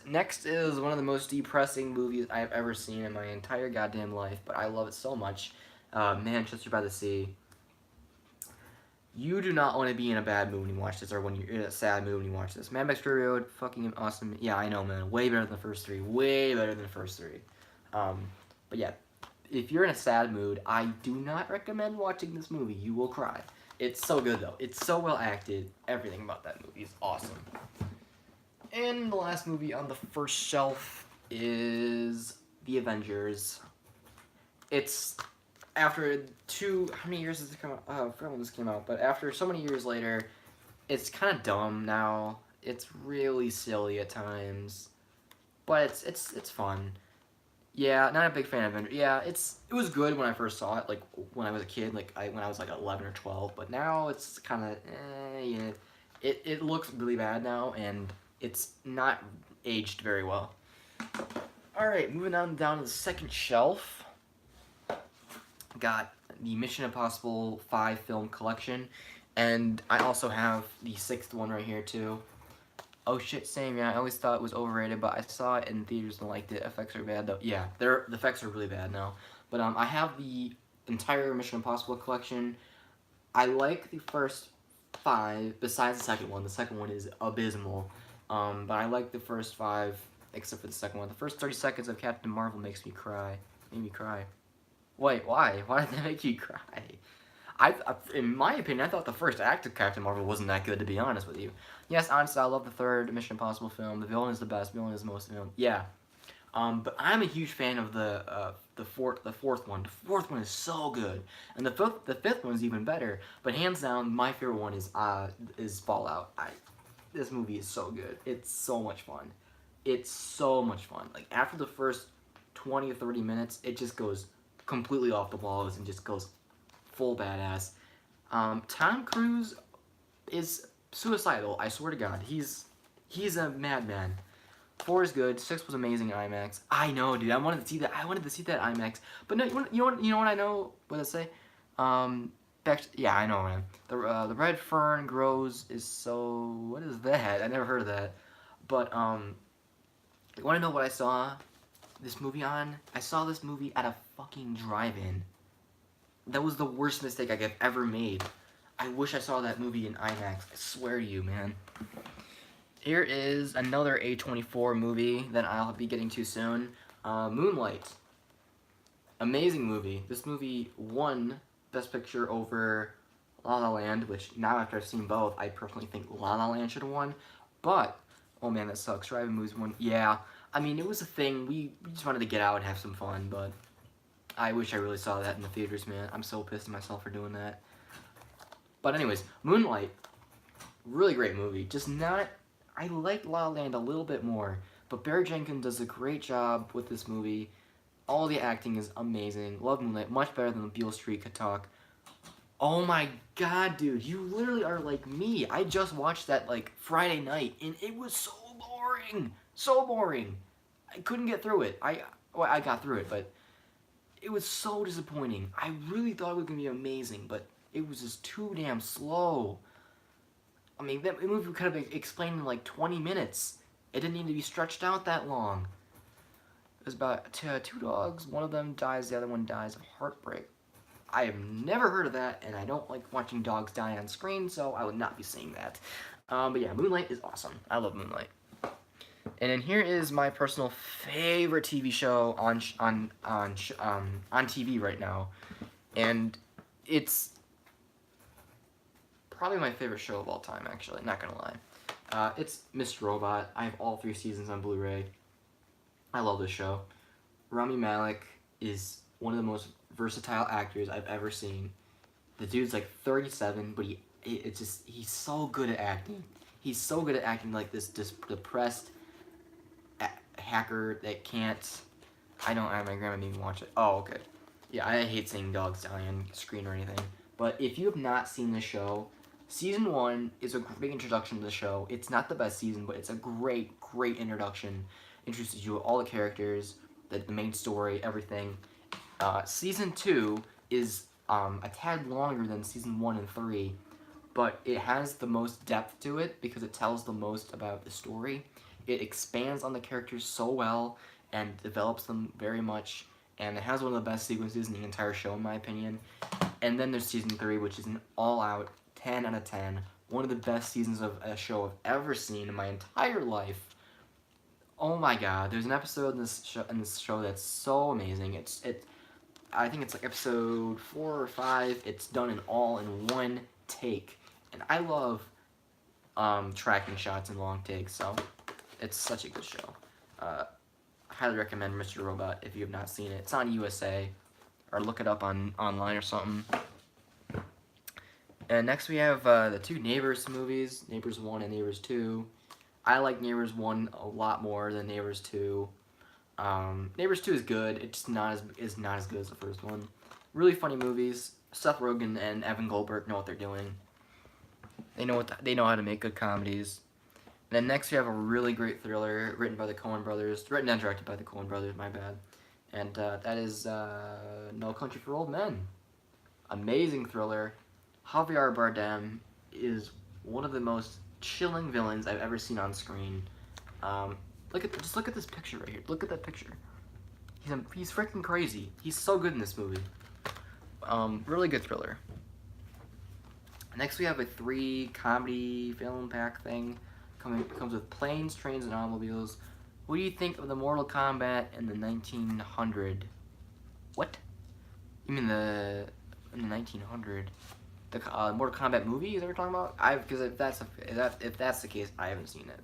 Next is one of the most depressing movies I've ever seen in my entire goddamn life, but I love it so much. Manchester by the Sea. You do not want to be in a bad mood when you watch this, or when you're in a sad mood when you watch this. Mad Max Fury Road, fucking awesome. Yeah, I know, man. Way better than the first three. Way better than the first three. But yeah, if you're in a sad mood, I do not recommend watching this movie. You will cry. It's so good, though. It's so well acted. Everything about that movie is awesome. And the last movie on the first shelf is The Avengers. It's after how many years has this come out? I forgot when this came out, but after so many years later, it's kind of dumb now. It's really silly at times, but it's fun. Yeah, not a big fan of Avengers. Yeah, it was good when I first saw it, like when I was a kid, when I was like 11 or 12. But now it's kind of yeah. It looks really bad now, and it's not aged very well. All right, moving on down to the second shelf. Got the Mission Impossible 5 film collection, and I also have the 6th one right here too. Oh shit, same, yeah, I always thought it was overrated, but I saw it in theaters and liked it. Effects are bad though. Yeah, the effects are really bad now. But I have the entire Mission Impossible collection. I like the first 5, besides the second one. The second one is abysmal. But I like the first 5, except for the second one. The first 30 seconds of Captain Marvel makes me cry. Made me cry. Wait, why? Why did that make you cry? In my opinion, I thought the first act of Captain Marvel wasn't that good, to be honest with you. Yes, honestly, I love the third Mission Impossible film. The villain is the best. The villain is the most villain. Yeah. But I'm a huge fan of the fourth one. The fourth one is so good, and the fifth one is even better. But hands down, my favorite one is Fallout. This movie is so good. It's so much fun. It's so much fun. Like after the first 20 or 30 minutes, it just goes completely off the walls and just goes full badass. Tom Cruise is suicidal. I swear to God, he's a madman. 4 is good. 6 was amazing in IMAX. I know, dude. I wanted to see that. I wanted to see that IMAX. But no, you know what I know? What did I say? Yeah, I know, man. The red fern grows is so. What is that? I never heard of that. But you want to know what I saw this movie on? I saw this movie at a fucking drive-in. That was the worst mistake I could have ever made. I wish I saw that movie in IMAX. I swear to you, man. Here is another A24 movie that I'll be getting to soon. Moonlight. Amazing movie. This movie won Best Picture over La La Land, which now after I've seen both, I personally think La La Land should have won. But, oh man, that sucks. Driving movies won. Yeah, I mean, it was a thing. We just wanted to get out and have some fun, but I wish I really saw that in the theaters, man. I'm so pissed at myself for doing that. But anyways, Moonlight. Really great movie. Just not... I liked La La Land a little bit more, but Barry Jenkins does a great job with this movie. All the acting is amazing. Love Moonlight. Much better than Beale Street Could Talk. Oh my god, dude. You literally are like me. I just watched that, like, Friday night, and it was so boring. So boring. I couldn't get through it. Well, I got through it, but it was so disappointing. I really thought it was going to be amazing, but it was just too damn slow. I mean, that movie could have been explained in like 20 minutes. It didn't need to be stretched out that long. It was about two dogs. One of them dies, the other one dies of heartbreak. I have never heard of that, and I don't like watching dogs die on screen, so I would not be seeing that. But yeah, Moonlight is awesome. I love Moonlight. And then here is my personal favorite TV show on TV right now, and it's probably my favorite show of all time, actually, not gonna lie. It's Mr. Robot. I have all 3 seasons on Blu-ray. I love this show. Rami Malek is one of the most versatile actors I've ever seen. The dude's like 37, but he's so good at acting. He's so good at acting like this depressed hacker that can't... my grandma made me watch it. Oh, okay. Yeah, I hate seeing dogs die on screen or anything. But if you have not seen the show, Season 1 is a great introduction to the show. It's not the best season, but it's a great, great introduction. Introduces you to all the characters, the main story, everything. Season 2 is a tad longer than Season 1 and 3, but it has the most depth to it because it tells the most about the story. It expands on the characters so well and develops them very much, and it has one of the best sequences in the entire show, in my opinion. And then there's Season 3, which is an all-out 10 out of 10. One of the best seasons of a show I've ever seen in my entire life. Oh my god, there's an episode in this show that's so amazing. I think it's like episode 4 or 5. It's done in one take. And I love tracking shots and long takes, so it's such a good show. I highly recommend Mr. Robot if you have not seen it. It's on USA, or look it up online or something. And next we have the 2 Neighbors movies, Neighbors 1 and Neighbors 2. I like Neighbors 1 a lot more than Neighbors 2. Neighbors 2 is good, it's not as good as the first one. Really funny movies. Seth Rogen and Evan Goldberg know what they're doing. They know how to make good comedies. And then next we have a really great thriller written by the Coen Brothers, written and directed by the Coen Brothers, my bad. And that is No Country for Old Men. Amazing thriller. Javier Bardem is one of the most chilling villains I've ever seen on screen. Just look at this picture right here. Look at that picture. He's freaking crazy. He's so good in this movie. Really good thriller. Next we have a 3 comedy film pack thing. Comes with Planes, Trains, and Automobiles. What do you think of the Mortal Kombat in the 1900? What? You mean in the 1900? The Mortal Kombat movie is that what we're talking about? Because if that's the case, I haven't seen it.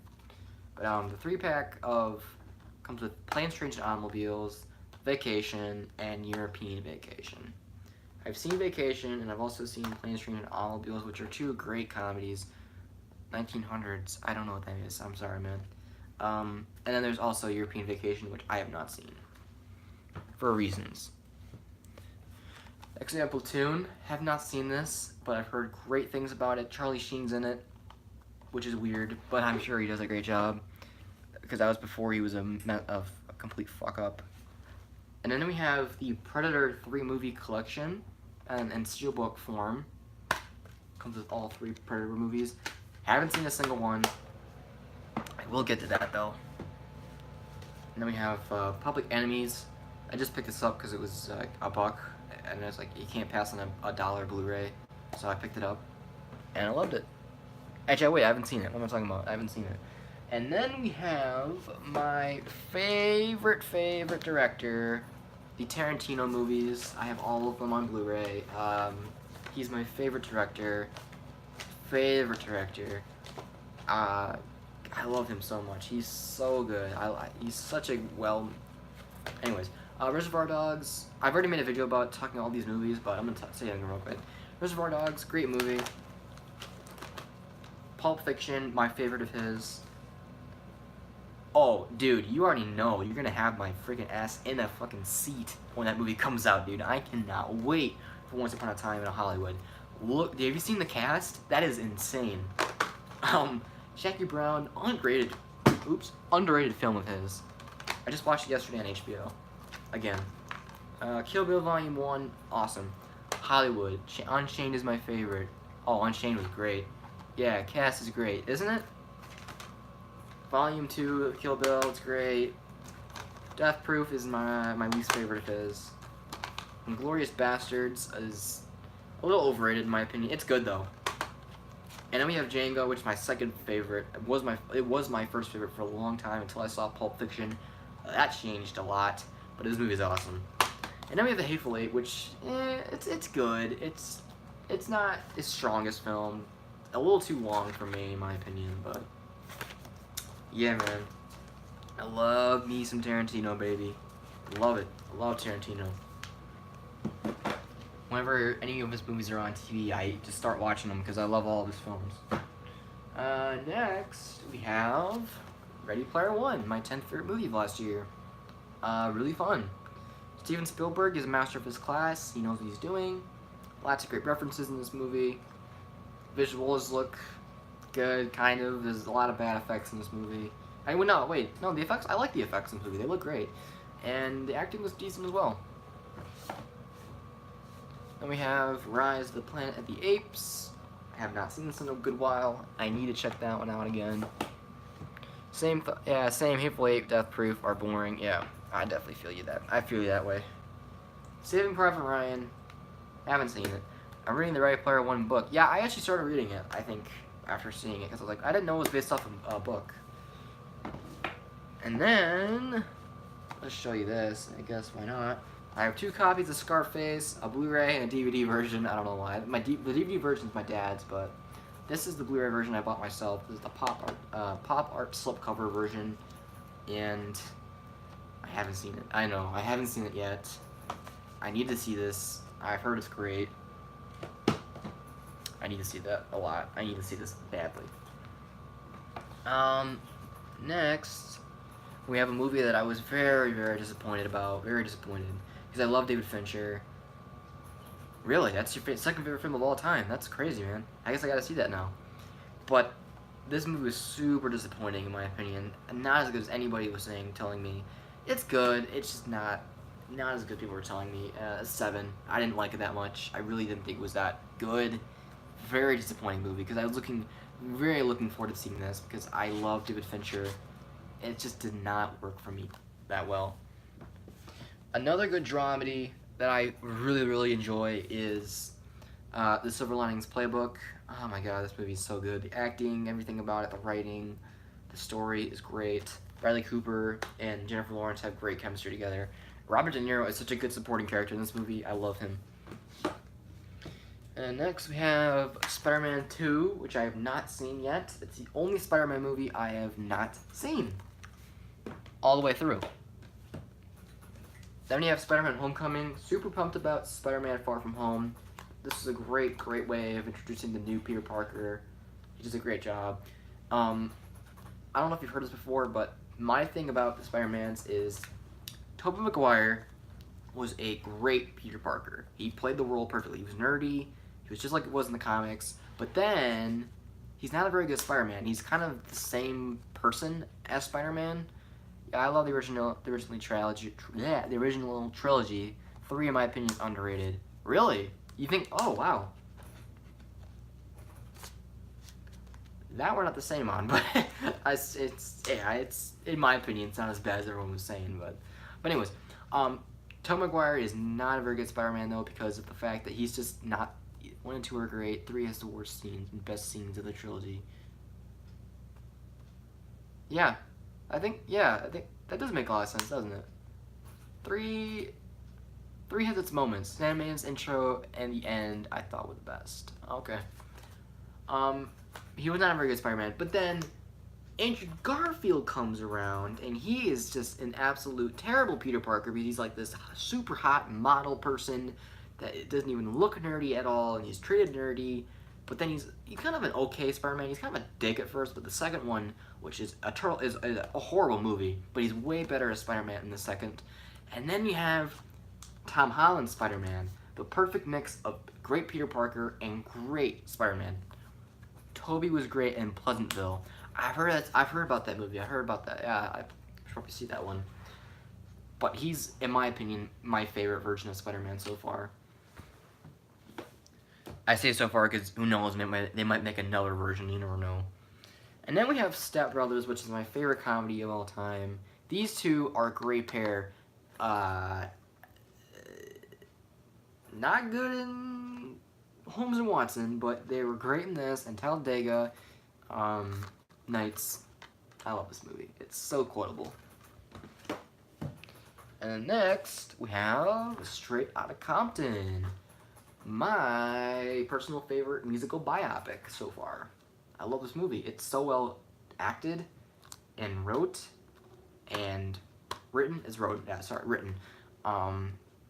But the 3-pack comes with Planes, Trains, and Automobiles, Vacation, and European Vacation. I've seen Vacation, and I've also seen Planes, Trains, and Automobiles, which are 2 great comedies. 1900s. I don't know what that is. I'm sorry, man. And then there's also European Vacation, which I have not seen for reasons. Next we have Platoon. Have not seen this, but I've heard great things about it. Charlie Sheen's in it, which is weird, but I'm sure he does a great job because that was before he was a complete fuck up. And then we have the Predator 3 movie collection and steelbook form. Comes with all 3 Predator movies. Haven't seen a single one. I will get to that though. And then we have Public Enemies. I just picked this up because it was $1, and it's like you can't pass on a $1 Blu-ray, so I picked it up. and I loved it. Actually, wait, I haven't seen it. What am I talking about? I haven't seen it. And then we have my favorite director, the Tarantino movies. I have all of them on Blu-ray. He's my favorite director. I love him so much. He's so good. He's such a well... Anyways, Reservoir Dogs. I've already made a video about talking all these movies, but I'm going to say it real quick. Reservoir Dogs, great movie. Pulp Fiction, my favorite of his. Oh, dude, you already know you're going to have my freaking ass in a fucking seat when that movie comes out, dude. I cannot wait for Once Upon a Time in Hollywood. Look, have you seen the cast? That is insane. Jackie Brown, underrated film of his. I just watched it yesterday on HBO. Again. Kill Bill Volume 1, awesome. Hollywood, Unchained is my favorite. Oh, Unchained was great. Yeah, cast is great, isn't it? Volume 2 of Kill Bill, it's great. Death Proof is my least favorite of his. Inglourious Bastards is a little overrated in my opinion. It's good though. And then we have Django, which is my second favorite. It was my first favorite for a long time until I saw Pulp Fiction. That changed a lot, but this movie is awesome. And then we have The Hateful Eight, which it's good. It's not his strongest film. A little too long for me, in my opinion, but yeah, man. I love me some Tarantino, baby. Love it. I love Tarantino. Whenever any of his movies are on TV, I just start watching them because I love all of his films. Next, we have Ready Player One, my 10th favorite movie of last year. Really fun. Steven Spielberg is a master of his class. He knows what he's doing. Lots of great references in this movie. Visuals look good, kind of. There's a lot of bad effects in this movie. The effects, I like the effects in this movie. They look great. And the acting was decent as well. Then we have Rise of the Planet of the Apes. I have not seen this in a good while. I need to check that one out again. Same Hateful Eight, Death Proof are boring. Yeah, I definitely feel you that. I feel you that way. Saving Private Ryan. Haven't seen it. I'm reading the Ready Player One book. Yeah, I actually started reading it, I think, after seeing it. Because I was like, I didn't know it was based off a book. And then, let's show you this. I guess, why not? I have 2 copies of Scarface, a Blu-ray, and a DVD version. I don't know why. The DVD version is my dad's, but this is the Blu-ray version I bought myself. This is the Pop Art slipcover version, and I haven't seen it. I know, I haven't seen it yet. I need to see this. I've heard it's great. I need to see that a lot. I need to see this badly. Next, we have a movie that I was very, very disappointed about. Very disappointed. Because I love David Fincher. Really? That's your second favorite film of all time? That's crazy, man. I guess I gotta see that now. But this movie was super disappointing, in my opinion. Not as good as anybody was telling me. It's good. It's just not as good as people were telling me. 7. I didn't like it that much. I really didn't think it was that good. Very disappointing movie, because I was very looking forward to seeing this, because I love David Fincher. It just did not work for me that well. Another good dramedy that I really, really enjoy is The Silver Linings Playbook. Oh my god, this movie is so good. The acting, everything about it, the writing, the story is great. Bradley Cooper and Jennifer Lawrence have great chemistry together. Robert De Niro is such a good supporting character in this movie. I love him. And next we have Spider-Man 2, which I have not seen yet. It's the only Spider-Man movie I have not seen all the way through. Then we have Spider-Man Homecoming. Super pumped about Spider-Man Far From Home. This is a great, great way of introducing the new Peter Parker. He does a great job. I don't know if you've heard this before, but my thing about the Spider-Mans is Tobey Maguire was a great Peter Parker. He played the role perfectly. He was nerdy. He was just like it was in the comics. But then, he's not a very good Spider-Man. He's kind of the same person as Spider-Man. Yeah, I love the original trilogy. Yeah, the original trilogy. 3, in my opinion, is underrated. Really? You think? Oh, wow. That we're not the same on, but it's in my opinion, it's not as bad as everyone was saying. But anyways, Tobey Maguire is not a very good Spider-Man though, because of the fact that he's just not 1 and 2 are great. 3 has the worst scenes and best scenes of the trilogy. Yeah, I think that does make a lot of sense, doesn't it? 3 has its moments. Sandman's intro and the end I thought were the best. Okay. He was not a very good Spider-Man, but then Andrew Garfield comes around, and he is just an absolute terrible Peter Parker because he's like this super hot model person that doesn't even look nerdy at all, and he's treated nerdy. But then he's kind of an okay Spider-Man. He's kind of a dick at first, but the second one, which is a horrible movie, but he's way better as Spider-Man in the second. And then you have Tom Holland's Spider-Man, the perfect mix of great Peter Parker and great Spider-Man. Tobey was great in Pleasantville. I've heard about that movie. I heard about that. Yeah, I should probably see that one. But he's, in my opinion, my favorite version of Spider-Man so far. I say so far because who knows, they might make another version, you never know. And then we have Step Brothers, which is my favorite comedy of all time. These two are a great pair. Not good in Holmes and Watson, but they were great in this, and Talladega Nights. I love this movie. It's so quotable. And then next, we have Straight Outta Compton. My personal favorite musical biopic so far. I love this movie. It's so well acted and wrote and written. It's wrote, yeah, sorry, written.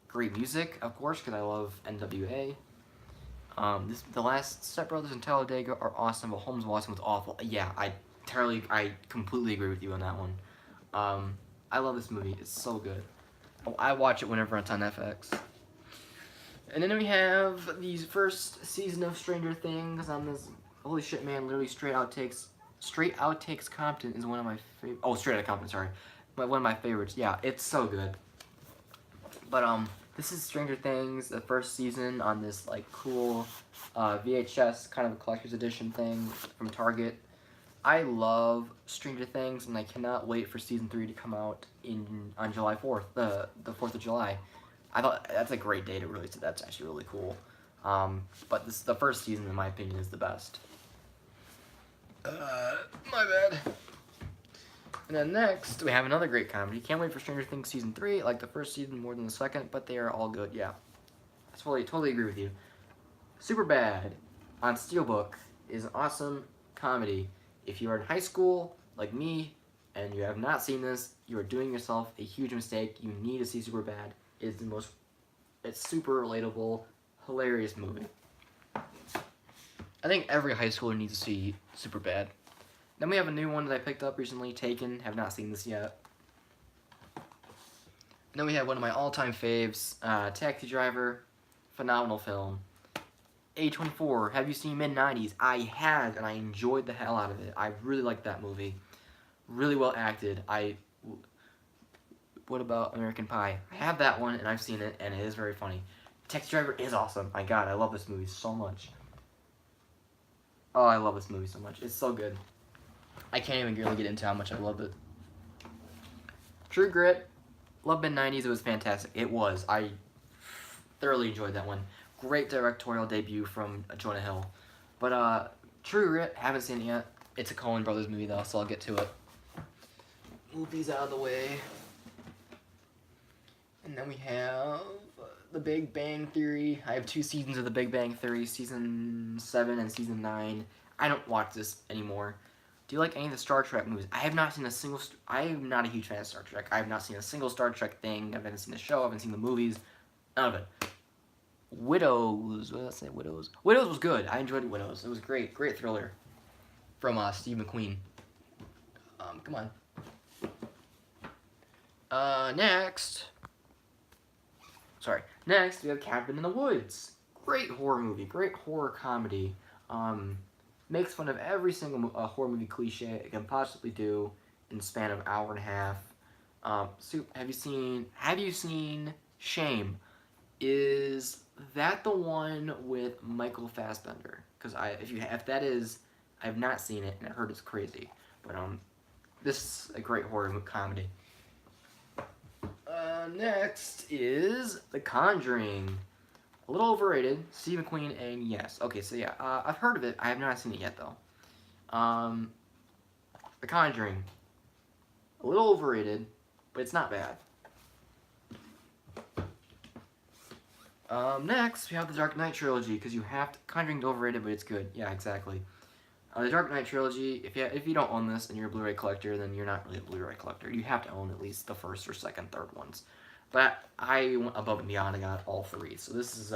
Great music, of course, because I love NWA. The last Step Brothers and Talladega are awesome, but Holmes Watson was awful. Yeah, I completely agree with you on that one. I love this movie. It's so good. I watch it whenever it's on FX. And then we have the first season of Stranger Things on this. Holy shit, man! Literally Straight Outtakes Compton is one of my favorite. Oh, Straight Outta Compton, sorry, but one of my favorites. Yeah, it's so good. But this is Stranger Things, the first season on this like cool VHS kind of a collector's edition thing from Target. I love Stranger Things, and I cannot wait for season 3 to come out on July 4th, the 4th of July. I thought that's a great day to release it. That's actually really cool. But the first season, in my opinion, is the best. My bad. And then next, we have another great comedy. Can't wait for Stranger Things season 3. I like the first season more than the second, but they are all good. Yeah, I totally agree with you. Superbad on Steelbook is an awesome comedy. If you are in high school, like me, and you have not seen this, you are doing yourself a huge mistake. You need to see Superbad. It's super relatable, hilarious movie. I think every high schooler needs to see Superbad. Then we have a new one that I picked up recently, Taken. Have not seen this yet. And then we have one of my all-time faves, Taxi Driver. Phenomenal film. A24, have you seen Mid-90s? I have, and I enjoyed the hell out of it. I really liked that movie. Really well acted. What about American Pie? I have that one, and I've seen it, and it is very funny. Taxi Driver is awesome. My God, I love this movie so much. Oh, I love this movie so much. It's so good. I can't even really get into how much I love it. True Grit. Love Mid-90s. It was fantastic. It was. I thoroughly enjoyed that one. Great directorial debut from Jonah Hill. But True Grit, haven't seen it yet. It's a Coen Brothers movie though, so I'll get to it. Move these out of the way. And then we have The Big Bang Theory. I have 2 seasons of The Big Bang Theory, season 7 and season 9. I don't watch this anymore. Do you like any of the Star Trek movies? I have not seen a single. I am not a huge fan of Star Trek. I have not seen a single Star Trek thing. I haven't seen the show. I haven't seen the movies. None of it. Widows. What did I say? Widows. Widows was good. I enjoyed Widows. It was great. Great thriller from Steve McQueen. Come on. Next. Sorry. Next, we have Cabin in the Woods. Great horror movie. Great horror comedy. Makes fun of every single horror movie cliche it can possibly do in the span of an hour and a half. Have you seen Shame? Is that the one with Michael Fassbender? Because if that is, I have not seen it and I heard it's crazy. But this is a great horror comedy. Next is The Conjuring. A little overrated. Steve McQueen and yes. Okay, so yeah, I've heard of it. I have not seen it yet though. The Conjuring. A little overrated, but it's not bad. Next, we have the Dark Knight trilogy, because you have to... Conjuring's overrated, but it's good. Yeah, exactly. The Dark Knight trilogy, if you don't own this and you're a Blu-ray collector, then you're not really a Blu-ray collector. You have to own at least the first or second, third ones. But I went above and beyond and got all three. So this is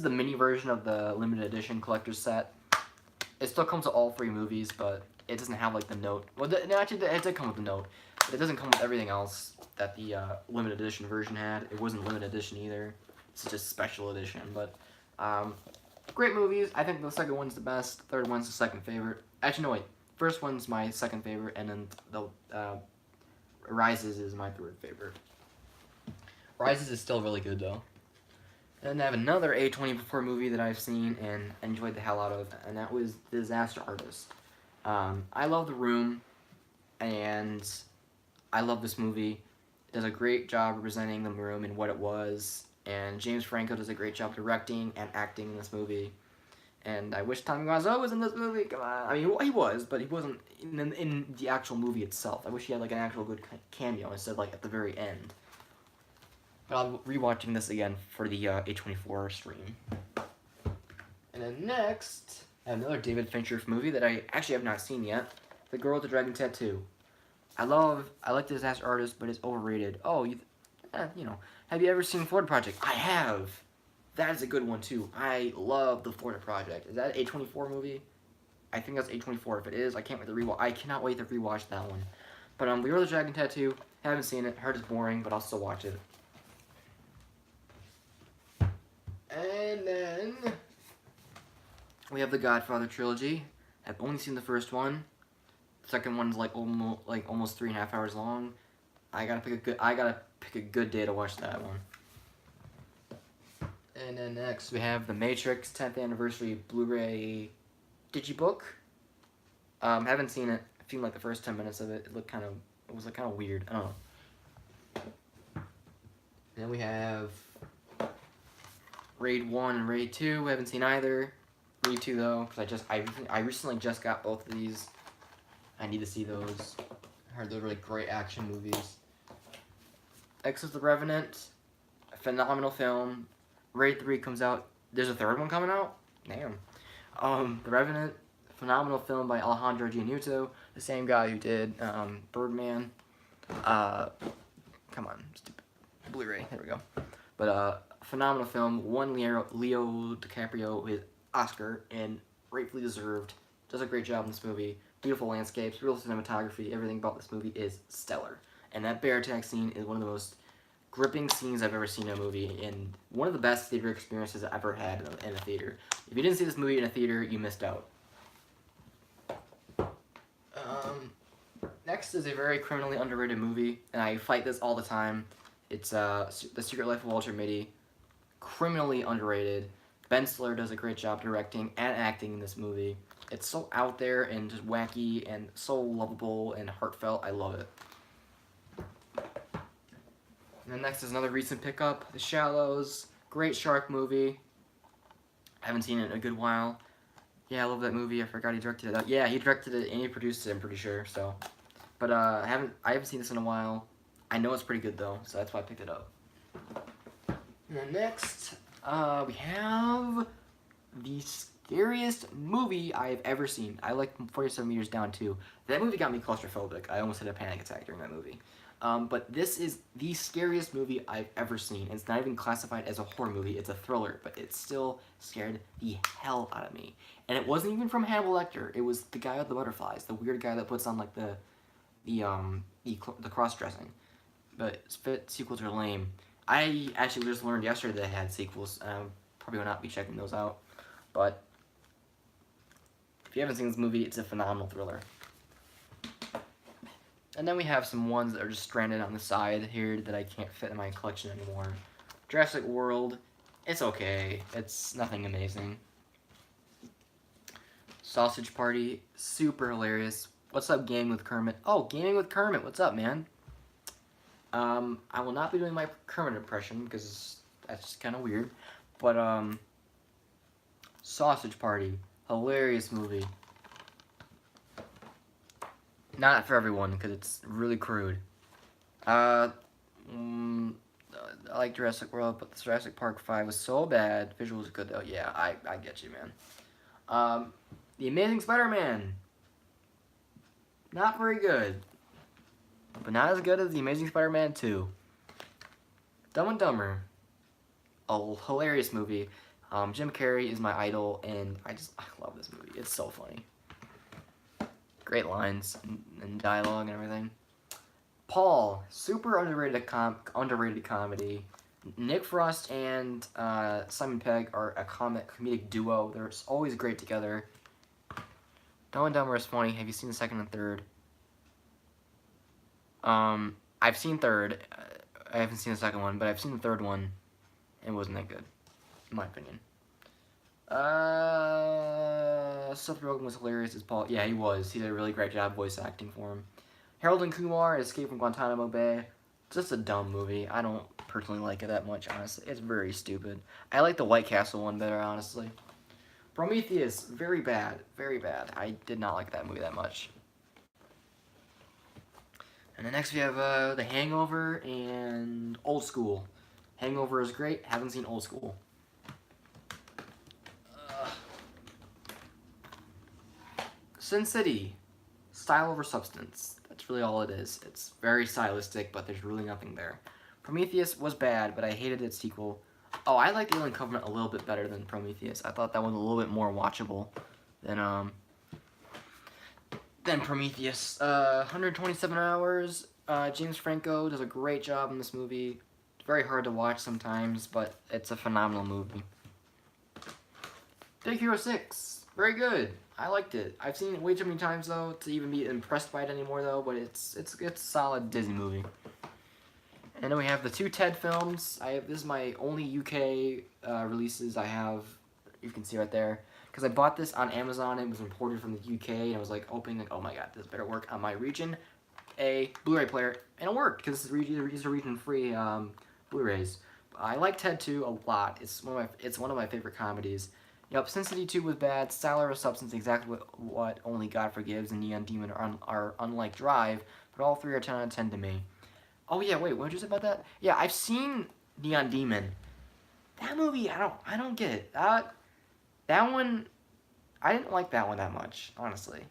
the mini version of the limited edition collector's set. It still comes with all three movies, but it doesn't have like the note. Well, actually, it did come with the note, but it doesn't come with everything else that the limited edition version had. It wasn't limited edition either. It's just special edition. But great movies. I think the second one's the best. Third one's the second favorite. Actually, no wait. First one's my second favorite, and then the Rises is my third favorite. Rises is still really good though. And I have another A24 movie that I've seen and enjoyed the hell out of, and that was The Disaster Artist. I love The Room, and I love this movie. It does a great job representing The Room and what it was, and James Franco does a great job directing and acting in this movie. And I wish Tommy Wiseau was in this movie. Come on, I mean he was, but he wasn't in the actual movie itself. I wish he had like an actual good cameo instead of like at the very end. But I'll be rewatching this again for the A24 stream. And then next, I have another David Fincher movie that I actually have not seen yet. The Girl with the Dragon Tattoo. I like The Disaster Artist, but it's overrated. Oh, you know, have you ever seen Florida Project? I have. That is a good one too. I love the Florida Project. Is that an A24 movie? I think that's A24. If it is, I can't wait to rewatch. I cannot wait to rewatch that one. But The Girl with the Dragon Tattoo. Haven't seen it. Heard it's boring, but I'll still watch it. And then we have the Godfather trilogy. I've only seen the first one. The second one's like almost 3.5 hours long. I gotta pick a good day to watch that one. And then next we have the Matrix 10th anniversary Blu-ray digibook. Haven't seen it. I've seen like the first 10 minutes of it. It was like kind of weird. I don't know. And then we have Raid 1 and Raid 2, we haven't seen either. Raid 2 though, because I recently just got both of these. I need to see those. I heard they're really great action movies. Exorcist the Revenant, a phenomenal film. Raid 3 comes out. There's a third one coming out? Damn. The Revenant, phenomenal film by Alejandro Giannuto, the same guy who did Birdman. Come on, stupid Blu-ray. There we go. But phenomenal film. Won Leo DiCaprio his Oscar, and rightfully deserved. Does a great job in this movie. Beautiful landscapes, real cinematography. Everything about this movie is stellar. And that bear attack scene is one of the most gripping scenes I've ever seen in a movie, and one of the best theater experiences I've ever had in a theater. If you didn't see this movie in a theater, you missed out. Next is a very criminally underrated movie, and I fight this all the time. It's The Secret Life of Walter Mitty. Criminally underrated. Ben Stiller does a great job directing and acting in this movie. It's so out there and just wacky and so lovable and heartfelt. I love it. And then next is another recent pickup, The Shallows. Great shark movie. I haven't seen it in a good while. Yeah, I love that movie. I forgot he directed it. Yeah, he directed it and he produced it, I'm pretty sure. So, but I haven't seen this in a while. I know it's pretty good though, so that's why I picked it up. And then next, we have the scariest movie I've ever seen. I like 47 Meters Down too. That movie got me claustrophobic. I almost had a panic attack during that movie. But this is the scariest movie I've ever seen. It's not even classified as a horror movie. It's a thriller, but it still scared the hell out of me. And it wasn't even from Hannibal Lecter. It was the guy with the butterflies, the weird guy that puts on like the cross-dressing. But sequels are lame. I actually just learned yesterday that they had sequels. Probably will not be checking those out. But if you haven't seen this movie, it's a phenomenal thriller. And then we have some ones that are just stranded on the side here that I can't fit in my collection anymore. Jurassic World, it's okay. It's nothing amazing. Sausage Party, super hilarious. What's up, Gaming with Kermit? Oh, Gaming with Kermit, what's up, man? I will not be doing my Kermit impression because that's just kind of weird. But Sausage Party, hilarious movie. Not for everyone because it's really crude. I like Jurassic World, but Jurassic Park 5 was so bad. Visuals good though. Yeah, I get you, man. The Amazing Spider-Man. Not very good. But not as good as The Amazing Spider-Man 2. Dumb and Dumber. A hilarious movie. Jim Carrey is my idol, and I love this movie. It's so funny. Great lines and dialogue and everything. Paul, super underrated comedy. Nick Frost and Simon Pegg are a comedic duo. They're always great together. Dumb and Dumber is funny. Have you seen the second and third? I've seen third. I haven't seen the second one, but I've seen the third one. It wasn't that good, in my opinion. Seth Rogen was hilarious as Paul. Yeah, he was. He did a really great job voice acting for him. Harold and Kumar, Escape from Guantanamo Bay. Just a dumb movie. I don't personally like it that much, honestly. It's very stupid. I like the White Castle one better, honestly. Prometheus, very bad. Very bad. I did not like that movie that much. And then next we have The Hangover and Old School. Hangover is great. Haven't seen Old School. Sin City. Style over substance. That's really all it is. It's very stylistic, but there's really nothing there. Prometheus was bad, but I hated its sequel. Oh, I like Alien Covenant a little bit better than Prometheus. I thought that was a little bit more watchable than Prometheus. 127 hours. James Franco does a great job in this movie. It's very hard to watch sometimes, but it's a phenomenal movie. Big Hero 6. Very good. I liked it. I've seen it way too many times though to even be impressed by it anymore though, but it's a solid Disney movie. And then we have the two Ted films. This is my only UK releases I have. You can see right there. Because I bought this on Amazon. It was imported from the UK, and I was like opening, like, oh my god, this better work on my region a Blu-ray player, and it worked because these are region-free Blu-rays. I like Ted 2 a lot. It's one of my favorite comedies. Yep, Sin City 2 was bad. Style over substance, exactly what Only God Forgives and Neon Demon are unlike Drive, but all three are 10 out of 10 to me. Oh yeah, wait, what did you say about that? Yeah, I've seen Neon Demon. That movie, I don't get it. That one, I didn't like that one that much, honestly.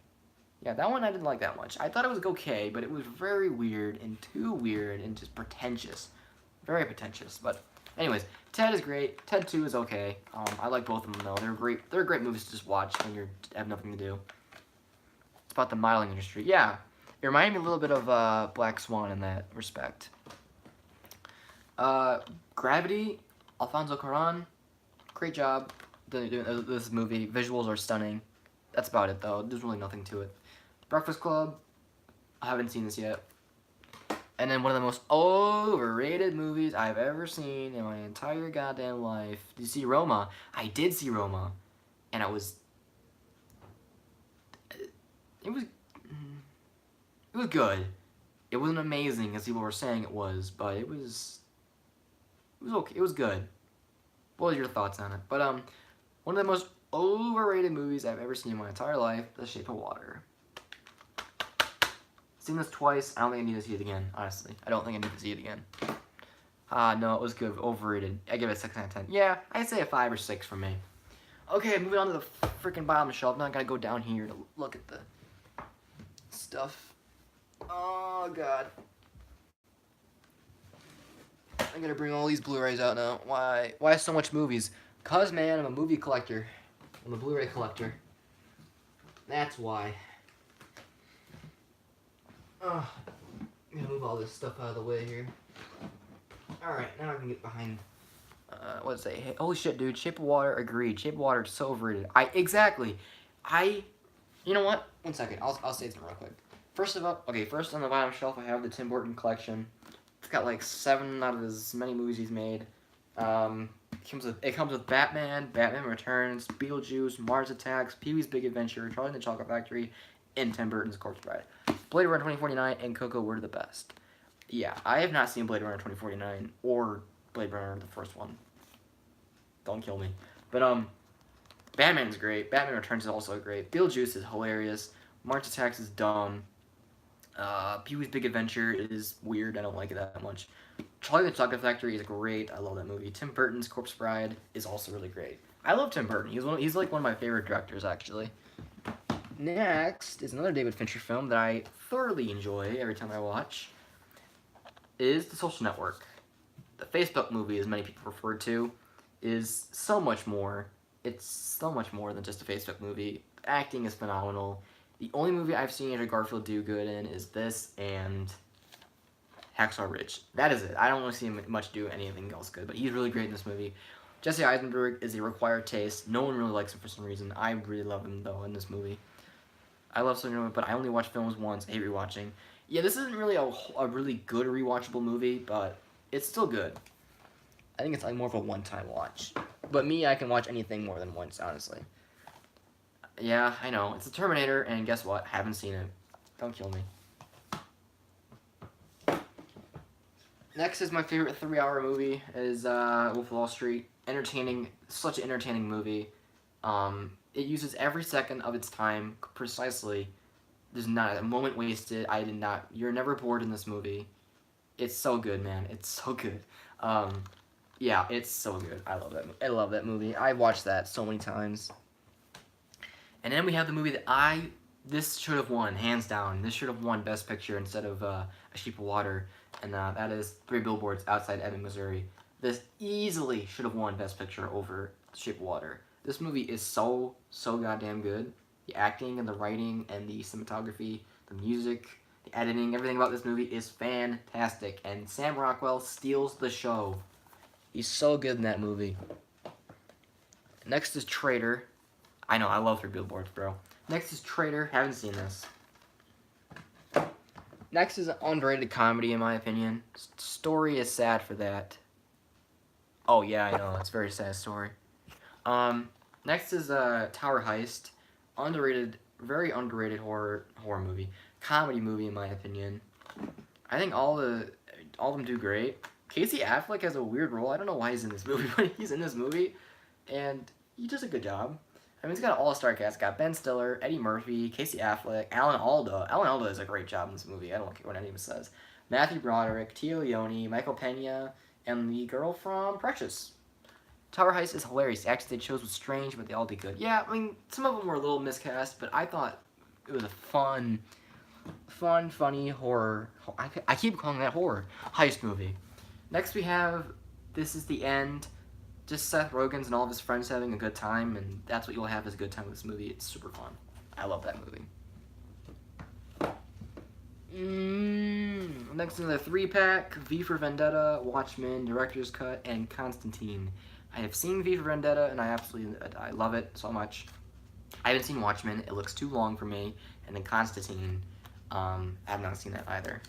Yeah, that one I didn't like that much. I thought it was okay, but it was very weird and too weird and just pretentious. Very pretentious, but anyways, Ted is great. Ted 2 is okay. I like both of them though. They're great. They're great movies to just watch when you have nothing to do. It's about the modeling industry. Yeah, it reminded me a little bit of Black Swan in that respect. Gravity, Alfonso Cuarón, great job doing this movie. Visuals are stunning. That's about it though. There's really nothing to it. Breakfast Club, I haven't seen this yet. And then one of the most overrated movies I've ever seen in my entire goddamn life. Did you see Roma? I did see Roma. And it was good. It wasn't amazing as people were saying it was, but it was okay. It was good. What are your thoughts on it? But one of the most overrated movies I've ever seen in my entire life, The Shape of Water. Seen this twice. I don't think I need to see it again, honestly. I don't think I need to see it again. No, it was good. Overrated. I give it a 6 out of 10. Yeah, I'd say a 5 or 6 for me. Okay, moving on to the freaking bottom shelf. Now I gotta go down here to look at the stuff. Oh, God. I gotta bring all these Blu-rays out now. Why? Why so much movies? Cause, man, I'm a movie collector. I'm a Blu-ray collector. That's why. I'm gonna move all this stuff out of the way here. Alright, now I can get behind. What did it say? Hey, holy shit, dude. Shape of Water, agreed. Shape of Water is so overrated. Exactly. You know what? One second. I'll say something real quick. First on the bottom shelf, I have the Tim Burton collection. It's got like 7 out of as many movies he's made. It comes with Batman, Batman Returns, Beetlejuice, Mars Attacks, Pee-wee's Big Adventure, Charlie and the Chocolate Factory, and Tim Burton's Corpse Bride. Blade Runner 2049 and Coco were the best. Yeah, I have not seen Blade Runner 2049 or Blade Runner the first one. Don't kill me. But Batman's great. Batman Returns is also great. Beetlejuice is hilarious. Mars Attacks is dumb. Pee-wee's Big Adventure is weird. I don't like it that much. Charlie and the Chocolate Factory is great. I love that movie. Tim Burton's Corpse Bride is also really great. I love Tim Burton. He's like one of my favorite directors, actually. Next is another David Fincher film that I thoroughly enjoy every time I watch. Is The Social Network. The Facebook movie, as many people refer to, is so much more. It's so much more than just a Facebook movie. Acting is phenomenal. The only movie I've seen Andrew Garfield do good in is this and Hacksaw Ridge. That is it. I don't want to see him much do anything else good, but he's really great in this movie. Jesse Eisenberg is a required taste. No one really likes him for some reason. I really love him, though, in this movie. I love Social Network, but I only watch films once. I hate rewatching. Yeah, this isn't really a really good rewatchable movie, but it's still good. I think it's like more of a one-time watch. But me, I can watch anything more than once, honestly. Yeah, I know. It's a Terminator, and guess what? Haven't seen it. Don't kill me. Next is my favorite 3-hour movie, is Wolf of Wall Street. Entertaining, such an entertaining movie. It uses every second of its time precisely. There's not a moment wasted. You're never bored in this movie. It's so good, man. It's so good. Yeah, it's so good. I love that movie. I watched that so many times. And then we have the movie that this should have won, hands down. This should have won Best Picture instead of A Shape of Water. And that is Three Billboards Outside Ebbing, Missouri. This easily should have won Best Picture over Shape of Water. This movie is so goddamn good. The acting and the writing and the cinematography, the music, the editing, everything about this movie is fantastic. And Sam Rockwell steals the show. He's so good in that movie. Next is Traitor. I know, I love Three Billboards, bro. Next is Traitor. Haven't seen this. Next is an underrated comedy, in my opinion. Story is sad for that. Oh, yeah, I know. It's a very sad story. Next is Tower Heist. Underrated, very underrated horror movie. Comedy movie, in my opinion. I think all of them do great. Casey Affleck has a weird role. I don't know why he's in this movie, but he's in this movie, and he does a good job. I mean, he's got an all-star cast. It's got Ben Stiller, Eddie Murphy, Casey Affleck, Alan Alda. Alan Alda does a great job in this movie. I don't care what anyone says. Matthew Broderick, Tia Leone, Michael Pena, and the girl from Precious. Tower Heist is hilarious. The actors they chose was strange, but they all did good. Yeah, I mean, some of them were a little miscast, but I thought it was a fun, funny horror. I keep calling that horror. Heist movie. Next we have This Is the End. Just Seth Rogen's and all of his friends having a good time, and that's what you'll have is a good time with this movie. It's super fun. I love that movie. Next is the 3-pack, V for Vendetta, Watchmen, Director's Cut, and Constantine. I have seen V for Vendetta, and I love it so much. I haven't seen Watchmen. It looks too long for me. And then Constantine, I have not seen that either.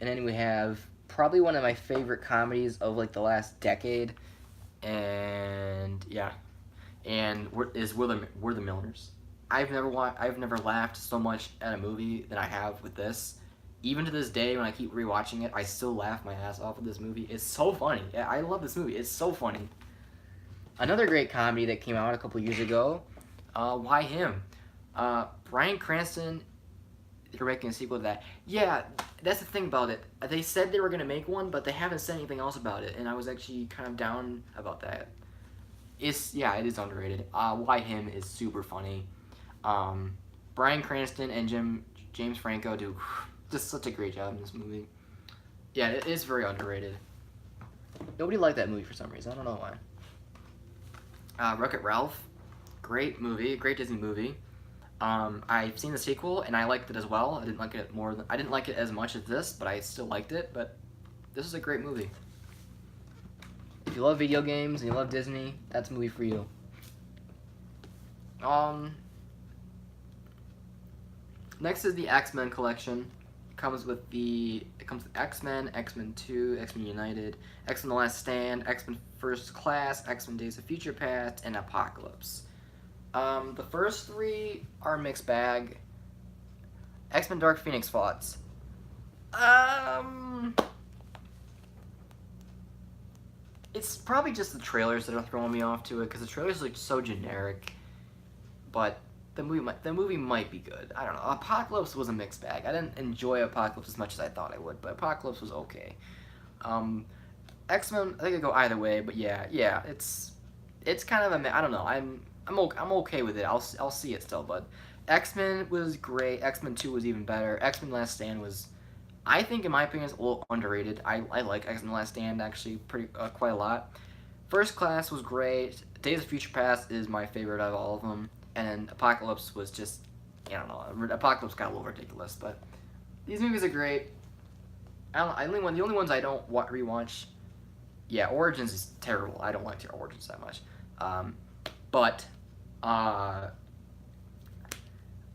And then we have probably one of my favorite comedies of like the last decade, and yeah, and We're the Millers. I've never laughed so much at a movie than I have with this. Even to this day, when I keep rewatching it, I still laugh my ass off with this movie. It's so funny. Yeah, I love this movie. It's so funny. Another great comedy that came out a couple years ago, Why Him? Bryan Cranston. They're making a sequel to that. Yeah, that's the thing about it. They said they were going to make one, but they haven't said anything else about it, and I was actually kind of down about that. It is underrated. Why Him is super funny. Bryan Cranston and James Franco do just such a great job in this movie. Yeah, it is very underrated. Nobody liked that movie for some reason. I don't know why. Wreck-It Ralph. Great movie. Great Disney movie. I've seen the sequel and I liked it as well. I didn't like it as much as this, but I still liked it. But this is a great movie. If you love video games and you love Disney, that's a movie for you. Next is the X-Men collection. It comes with X-Men, X-Men 2, X-Men United, X-Men The Last Stand, X-Men First Class, X-Men Days of Future Past, and Apocalypse. The first 3 are a mixed bag. X-Men Dark Phoenix thoughts. it's probably just the trailers that are throwing me off to it, because the trailers look so generic. But the movie might be good. I don't know. Apocalypse was a mixed bag. I didn't enjoy Apocalypse as much as I thought I would, but Apocalypse was okay. X-Men, I think it go either way, but yeah, it's kind of a, I don't know. I'm okay with it. I'll see it still, but X-Men was great. X-Men 2 was even better. X-Men Last Stand was, I think, in my opinion, is a little underrated. I like X-Men Last Stand actually quite a lot. First Class was great. Days of Future Past is my favorite out of all of them. And then Apocalypse was just, I don't know, Apocalypse got a little ridiculous, but these movies are great. The only ones I don't rewatch, yeah, Origins is terrible. I don't like Origins that much. But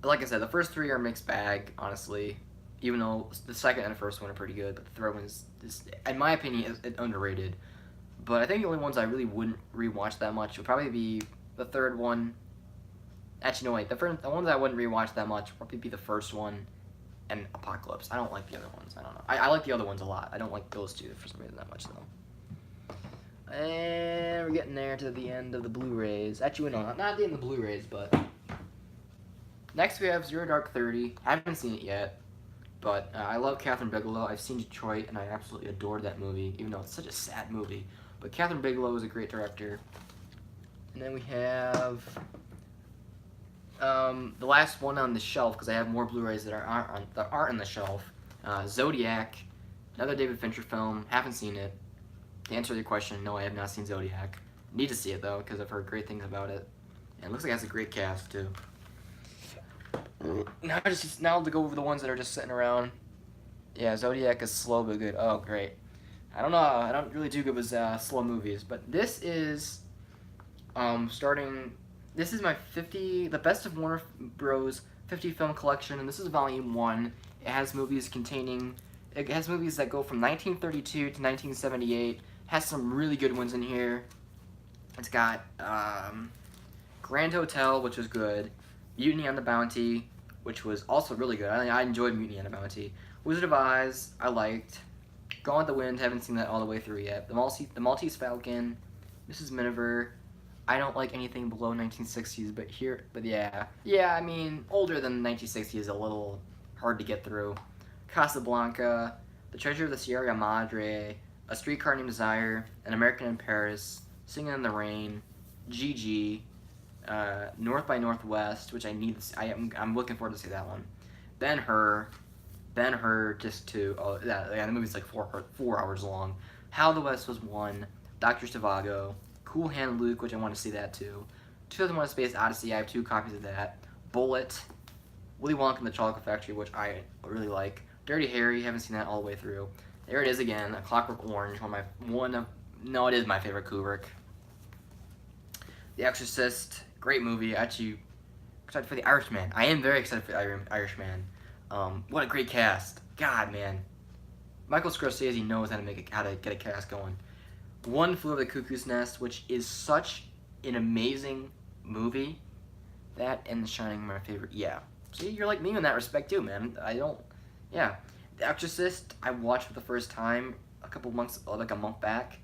like I said, the first three are mixed bag, honestly. Even though the second and the first one are pretty good, but the third one is in my opinion, is underrated. But I think the only ones I really wouldn't rewatch that much would probably be the third one. Actually, no, wait. The ones I wouldn't rewatch that much would probably be the first one and Apocalypse. I don't like the other ones. I don't know. I like the other ones a lot. I don't like those two for some reason that much, though. And we're getting there to the end of the Blu-rays. Actually, no, not the end of the Blu-rays, but... Next we have Zero Dark 30. I haven't seen it yet, but I love Catherine Bigelow. I've seen Detroit, and I absolutely adored that movie, even though it's such a sad movie. But Catherine Bigelow is a great director. And then we have... the last one on the shelf, because I have more Blu-rays that aren't on the shelf. Zodiac, another David Fincher film. Haven't seen it. To answer your question, no, I have not seen Zodiac. Need to see it though, because I've heard great things about it. And it looks like it has a great cast too. Now to go over the ones that are just sitting around. Yeah, Zodiac is slow but good. Oh, great. I don't know. I don't really do good with slow movies, but this is starting. This is my the best of Warner Bros. 50 film collection, and this is volume 1. It has movies that go from 1932 to 1978. Has some really good ones in here. It's got Grand Hotel, which was good. Mutiny on the Bounty, which was also really good. I enjoyed Mutiny on the Bounty. Wizard of Oz, I liked. Gone with the Wind, haven't seen that all the way through yet. The Maltese Falcon, Mrs. Miniver. I don't like anything below 1960s, but yeah. I mean, older than 1960s is a little hard to get through. Casablanca, The Treasure of the Sierra Madre, A Streetcar Named Desire, An American in Paris, Singing in the Rain, Gigi, North by Northwest, which I'm looking forward to see that one. Ben-Hur, just to the movie's like 4 hours long. How the West Was Won, Dr. Zhivago, Cool Hand Luke, which I want to see that too. 2001: A Space Odyssey, I have 2 copies of that. Bullet, Willy Wonka and the Chocolate Factory, which I really like. Dirty Harry, haven't seen that all the way through. There it is again, A Clockwork Orange, it is my favorite Kubrick. The Exorcist, great movie. Actually, excited for The Irishman. I am very excited for The Irishman. What a great cast. God, man. Michael Scorsese knows how to get a cast going. One Flew Over the Cuckoo's Nest, which is such an amazing movie. That and The Shining are my favorite. Yeah. See, you're like me in that respect too, man. Yeah. The Exorcist, I watched for the first time a month back.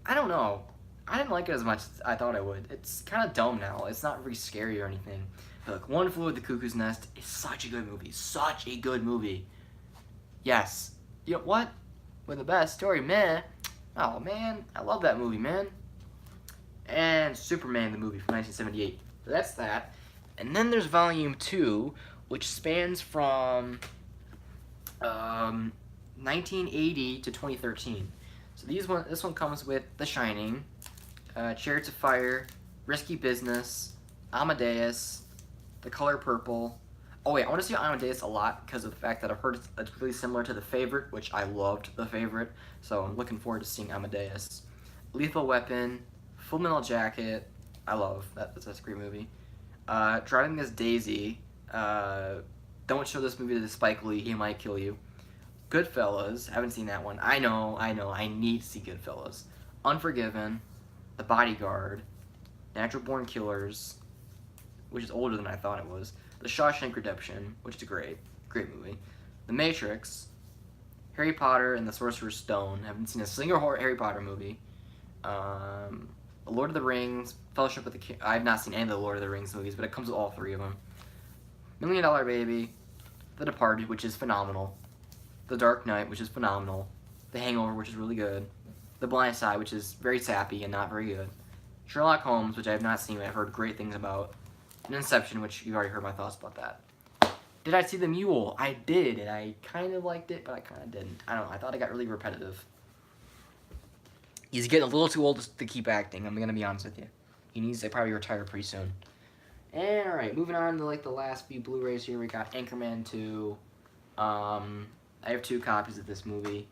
I don't know. I didn't like it as much as I thought I would. It's kind of dumb now. It's not really scary or anything. But like, One Flew Over the Cuckoo's Nest is such a good movie. Such a good movie. Yes. You know what? With the best story, meh. Oh, man. I love that movie, man. And Superman, the movie from 1978. So that's that. And then there's Volume 2, which spans from 1980 to 2013. So this one comes with The Shining, Chariots of Fire, Risky Business, Amadeus, The Color Purple. Oh wait, I want to see Amadeus a lot because of the fact that I've heard it's really similar to The Favorite, which I loved The Favorite, so I'm looking forward to seeing Amadeus. Lethal Weapon, Full Metal Jacket, I love that. That's a great movie. Driving Miss Daisy. Don't show this movie to Spike Lee, he might kill you. Goodfellas, haven't seen that one. I know, I need to see Goodfellas. Unforgiven, The Bodyguard, Natural Born Killers, which is older than I thought it was. The Shawshank Redemption, which is a great movie. The Matrix, Harry Potter and the Sorcerer's Stone. Haven't seen a single Harry Potter movie. Lord of the Rings, Fellowship with the King. I've not seen any of the Lord of the Rings movies, but it comes with all 3 of them. $1 Million Baby, The Departed, which is phenomenal. The Dark Knight, which is phenomenal. The Hangover, which is really good. The Blind Side, which is very sappy and not very good. Sherlock Holmes, which I have not seen, but I've heard great things about. And Inception, which you've already heard my thoughts about that. Did I see The Mule? I did, and I kind of liked it, but I kind of didn't. I don't know, I thought it got really repetitive. He's getting a little too old to keep acting, I'm gonna be honest with you. He needs to probably retire pretty soon. And, alright, moving on to, like, the last few Blu-rays here, we got Anchorman 2. I have 2 copies of this movie.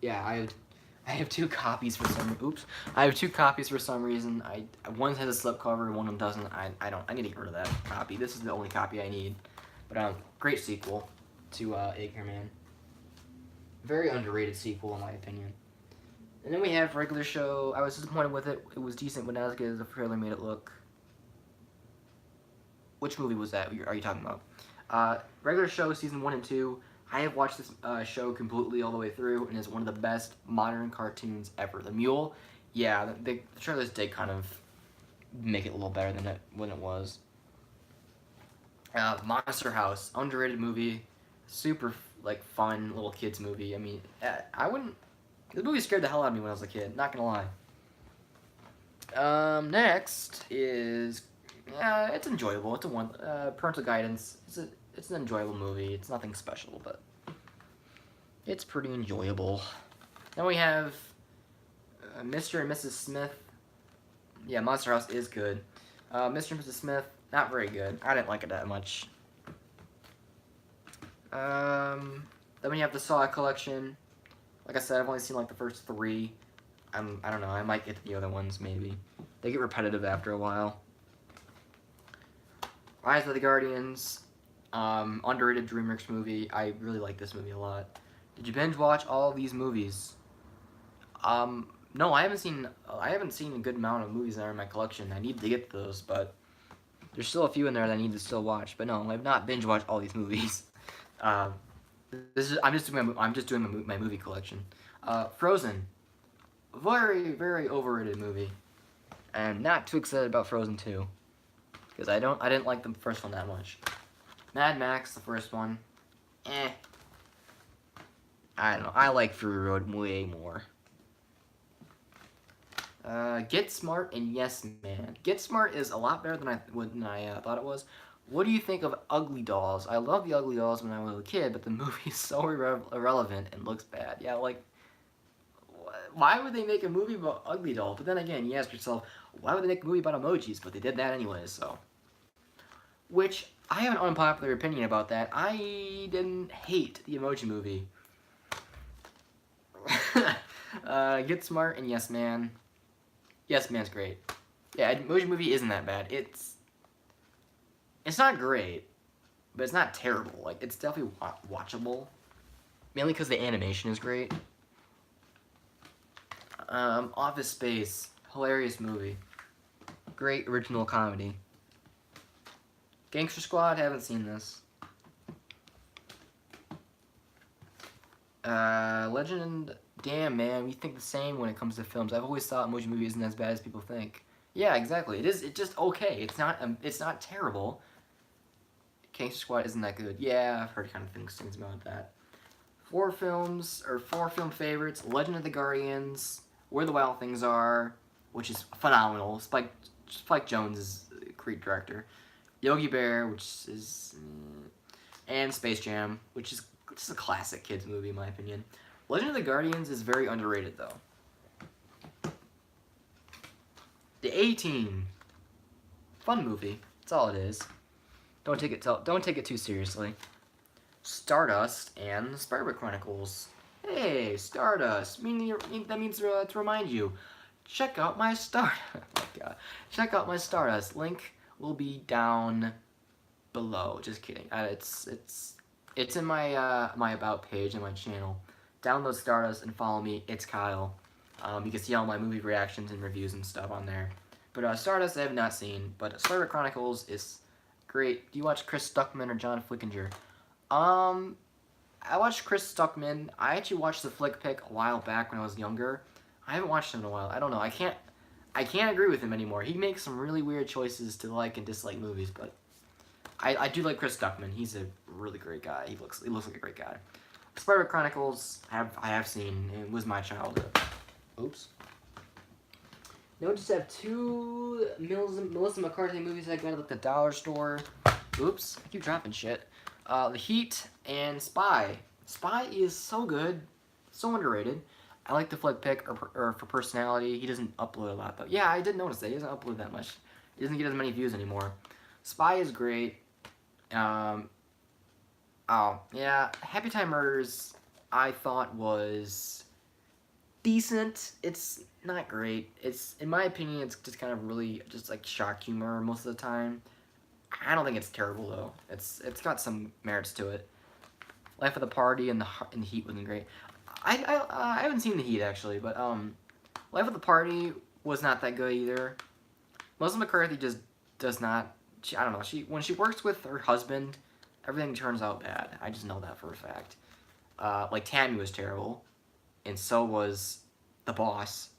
Yeah, I have 2 copies for some. Oops, I have 2 copies for some reason. One has a slipcover and one of them doesn't. I need to get rid of that copy. This is the only copy I need. But great sequel to Anchorman. Very underrated sequel in my opinion. And then we have Regular Show. I was disappointed with it. It was decent, but not as good as the trailer made it look. Which movie was that? Are you talking about? Regular Show season 1 and 2. I have watched this show completely all the way through, and it's one of the best modern cartoons ever. The Mule, yeah, the trailers did kind of make it a little better than when it was. Monster House, underrated movie, super like fun little kids movie. I mean, the movie scared the hell out of me when I was a kid. Not gonna lie. Next is it's enjoyable. It's Parental Guidance. It's an enjoyable movie. It's nothing special, but it's pretty enjoyable. Then we have Mr. and Mrs. Smith. Yeah, Monster House is good. Mr. and Mrs. Smith, not very good. I didn't like it that much. Then we have the Saw collection. Like I said, I've only seen like the first 3. I don't know. I might get to the other ones maybe. They get repetitive after a while. Rise of the Guardians. Underrated DreamWorks movie. I really like this movie a lot. Did you binge watch all these movies? No, I haven't seen a good amount of movies that are in my collection. I need to get those, but there's still a few in there that I need to still watch. But no, I've not binge watched all these movies. I'm just doing my movie collection. Frozen, very very overrated movie. I'm not too excited about Frozen 2 because I didn't like the first one that much. Mad Max, the first one, I don't know. I like Fury Road way more. Get Smart and Yes Man. Get Smart is a lot better than I thought it was. What do you think of Ugly Dolls? I love the Ugly Dolls when I was a kid, but the movie is so irrelevant and looks bad. Yeah, like, why would they make a movie about Ugly Dolls? But then again, you ask yourself, why would they make a movie about emojis? But they did that anyway, so. Which, I have an unpopular opinion about that. I didn't hate the Emoji Movie. Get Smart and Yes Man. Yes Man's great. Yeah, Emoji Movie isn't that bad. It's not great, but it's not terrible. Like, it's definitely watchable. Mainly because the animation is great. Office Space. Hilarious movie. Great original comedy. Gangster Squad, haven't seen this. Legend, damn man, we think the same when it comes to films. I've always thought Emoji Movie isn't as bad as people think. Yeah, exactly. It's just okay. It's not terrible. Gangster Squad isn't that good. Yeah, I've heard kind of things about that. 4 film favorites: Legend of the Guardians, Where the Wild Things Are, which is phenomenal. Spike Jonze is Creed director. Yogi Bear, which is, and Space Jam, which is just a classic kids movie in my opinion. Legend of the Guardians is very underrated though. The A-Team, fun movie. That's all it is. Don't take it too seriously. Stardust and the Spider-Man Chronicles. Hey, Stardust. That means to remind you. Check out my oh my God. Check out my Stardust. Link will be down below. Just kidding. It's in my my about page on my channel. Download Stardust and follow me. It's Kyle. You can see all my movie reactions and reviews and stuff on there. But Stardust I have not seen. But Spider-Man Chronicles is great. Do you watch Chris Stuckman or John Flickinger? I watched Chris Stuckman. I actually watched the Flick Pick a while back when I was younger. I haven't watched him in a while. I don't know. I can't agree with him anymore. He makes some really weird choices to like and dislike movies, but I do like Chris Stuckman. He's a really great guy. He looks like a great guy. Spider Chronicles, I have seen. It was my childhood. Oops. Now we just have two Melissa McCarthy movies I got at the dollar store. Oops, I keep dropping shit. The Heat and Spy. Spy is so good, so underrated. I like the Flick Pick or for personality. He doesn't upload a lot though. Yeah, I did notice that he doesn't upload that much. He doesn't get as many views anymore. Spy is great. Oh yeah, Happy Time Murders I thought was decent. It's not great. It's, in my opinion, it's just kind of really just like shock humor most of the time. I don't think it's terrible though. It's got some merits to it. Life of the Party and the Heat wasn't great. I haven't seen the Heat actually, but Life of the Party was not that good either. Melissa McCarthy just does not. I don't know. When she works with her husband, everything turns out bad. I just know that for a fact. Like Tammy was terrible, and so was the boss.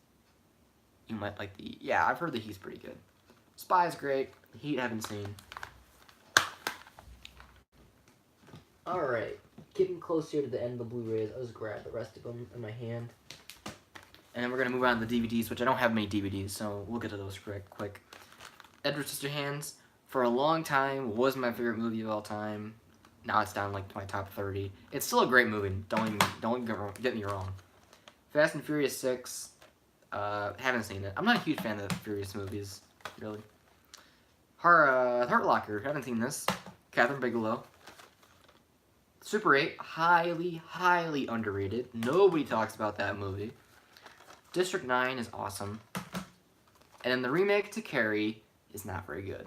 You might like the I've heard that he's pretty good. Spy's great. Heat I haven't seen. All right, getting close here to the end of the Blu-rays. I'll just grab the rest of them in my hand, and then we're gonna move on to the DVDs, which I don't have many DVDs, so we'll get to those quick. Edward Scissorhands, for a long time, was my favorite movie of all time. Now it's down like to my top 30. It's still a great movie. Don't get me wrong. Fast and Furious 6. Haven't seen it. I'm not a huge fan of the Furious movies, really. Hurt Locker. Haven't seen this. Catherine Bigelow. Super 8. Highly underrated. Nobody talks about that movie. District 9 is awesome. And then the remake to Carrie is not very good.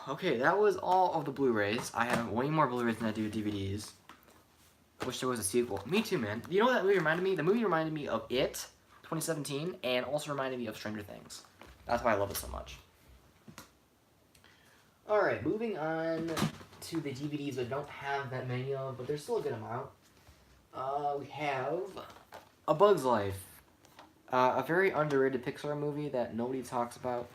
Okay, that was all of the Blu-rays. I have way more Blu-rays than I do DVDs. I wish there was a sequel. Me too, man. You know what that movie reminded me? The movie reminded me of It, 2017, and also reminded me of Stranger Things. That's why I love it so much. Alright, moving on to the DVDs I don't have that many of, but there's still a good amount. We have A Bug's Life. A very underrated Pixar movie that nobody talks about.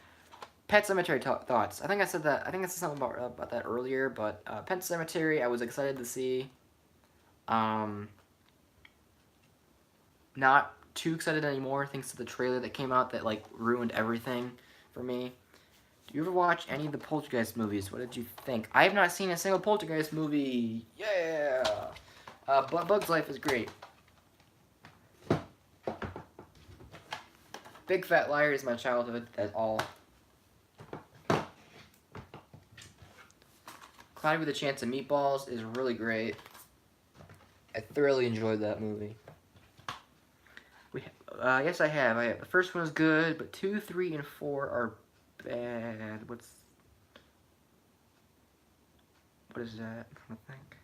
Pet Sematary thoughts. I think I said something about that earlier, but Pet Sematary I was excited to see. Not too excited anymore thanks to the trailer that came out that like ruined everything for me. Do you ever watch any of the Poltergeist movies? What did you think? I have not seen a single Poltergeist movie. Yeah. But Bug's Life is great. Big Fat Liar is my childhood. That's all. Cloudy with a Chance of Meatballs is really great. I thoroughly enjoyed that movie. Yes, I have. The first one is good, but 2, 3, and 4 are bad. What is that? I think.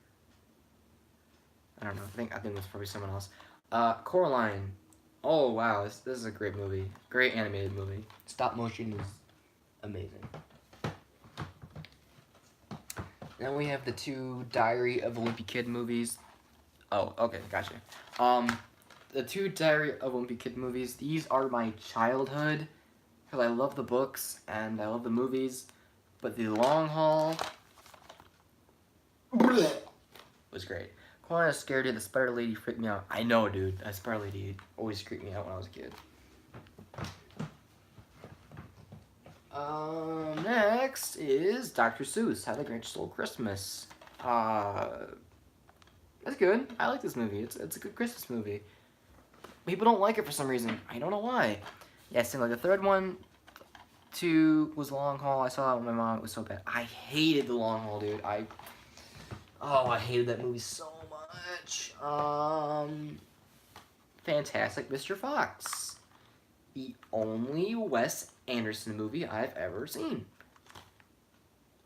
I don't know. I think it's probably someone else. Coraline. Oh wow, this is a great movie. Great animated movie. Stop motion is amazing. Then we have the 2 Diary of a Wimpy Kid movies. Oh, okay, gotcha. The 2 Diary of a Wimpy Kid movies, these are my childhood, because I love the books, and I love the movies, but The Long Haul was great. Corner Scared of the Spider Lady freaked me out. I know, dude, that Spider Lady always creeped me out when I was a kid. Next is Dr. Seuss, How the Grinch Stole Christmas. That's good. I like this movie. It's a good Christmas movie. People don't like it for some reason. I don't know why. Yeah, it seemed like the third one, 2 was Long Haul. I saw that with my mom. It was so bad. I hated The Long Haul, dude. I hated that movie so much. Fantastic Mr. Fox. The only Wes Anderson movie I've ever seen.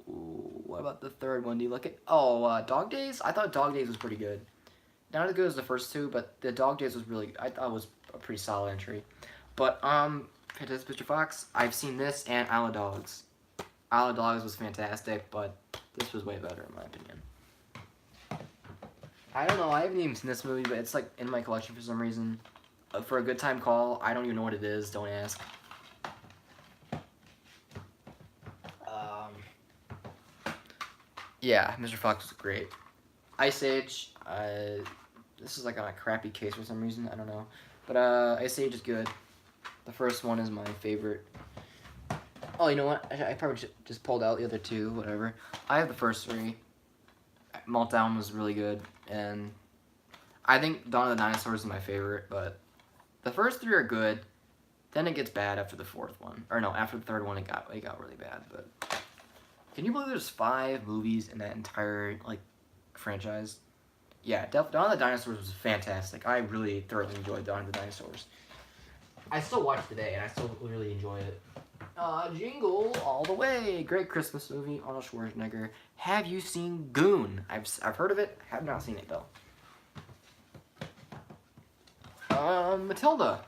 Ooh, what about the third one? Do you look at? Oh, Dog Days? I thought Dog Days was pretty good. Not as good as the first 2, but the Dog Days was really, I thought it was a pretty solid entry. But, Fantastic Mr. Fox, I've seen this and Isle of Dogs. Isle of Dogs was fantastic, but this was way better in my opinion. I don't know. I haven't even seen this movie, but it's like in my collection for some reason. For a good time call, I don't even know what it is. Don't ask. Yeah, Mr. Fox was great. Ice Age. This is like on a crappy case for some reason. I don't know, but Ice Age is good. The first one is my favorite. Oh, you know what? I probably just pulled out the other two. Whatever. I have the first three. Meltdown was really good, and I think Dawn of the Dinosaurs is my favorite. But the first three are good. Then it gets bad after the fourth one, or no, after the third one it got really bad. But can you believe there's 5 movies in that entire like franchise? Yeah, Dawn of the Dinosaurs was fantastic. I really thoroughly enjoyed Dawn of the Dinosaurs. I still watch it today, and I still really enjoy it. Jingle all the way. Great Christmas movie, Arnold Schwarzenegger. Have you seen Goon? I've heard of it. Have not seen it though. Matilda.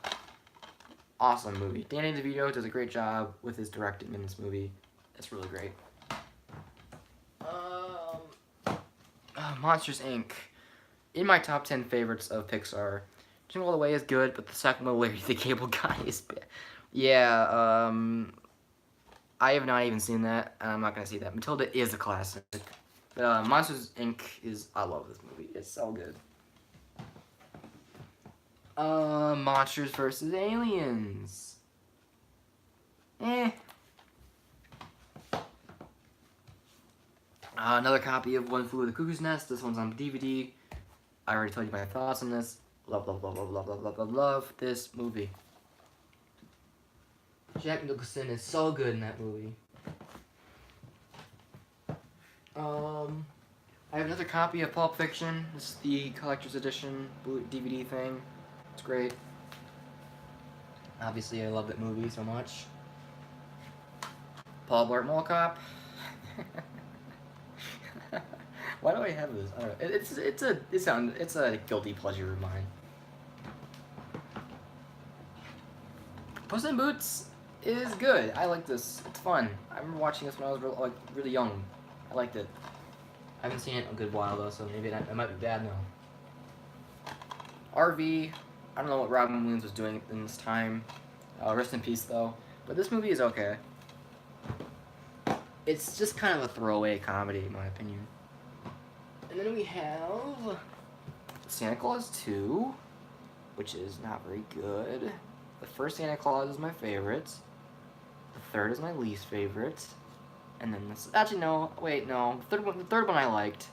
Awesome movie. Danny DeVito does a great job with his directing in this movie. It's really great. Monsters Inc. In my top 10 favorites of Pixar, Jingle All the Way is good, but the second one, Larry the Cable Guy, is bad. Yeah, I have not even seen that, and I'm not gonna see that. Matilda is a classic. Monsters Inc. I love this movie. It's so good. Monsters vs. Aliens. Another copy of One Flew Over the Cuckoo's Nest. This one's on DVD. I already told you my thoughts on this. Love, love, love, love, love, love, love, love, love this movie. Jack Nicholson is so good in that movie. I have another copy of Pulp Fiction. This is the collector's edition DVD thing. It's great. Obviously, I love that movie so much. Paul Blart Mall Cop. Why do I have this? I don't know. It's a guilty pleasure of mine. Puss in Boots is good. I like this. It's fun. I remember watching this when I was really young. I liked it. I haven't seen it in a good while though, so maybe it might be bad now. RV. I don't know what Robin Williams was doing in this time. Rest in peace though. But this movie is okay. It's just kind of a throwaway comedy in my opinion. And then we have Santa Claus 2, which is not very good. The first Santa Claus is my favorite. The third is my least favorite. And then this, actually no, wait, no. The third one I liked.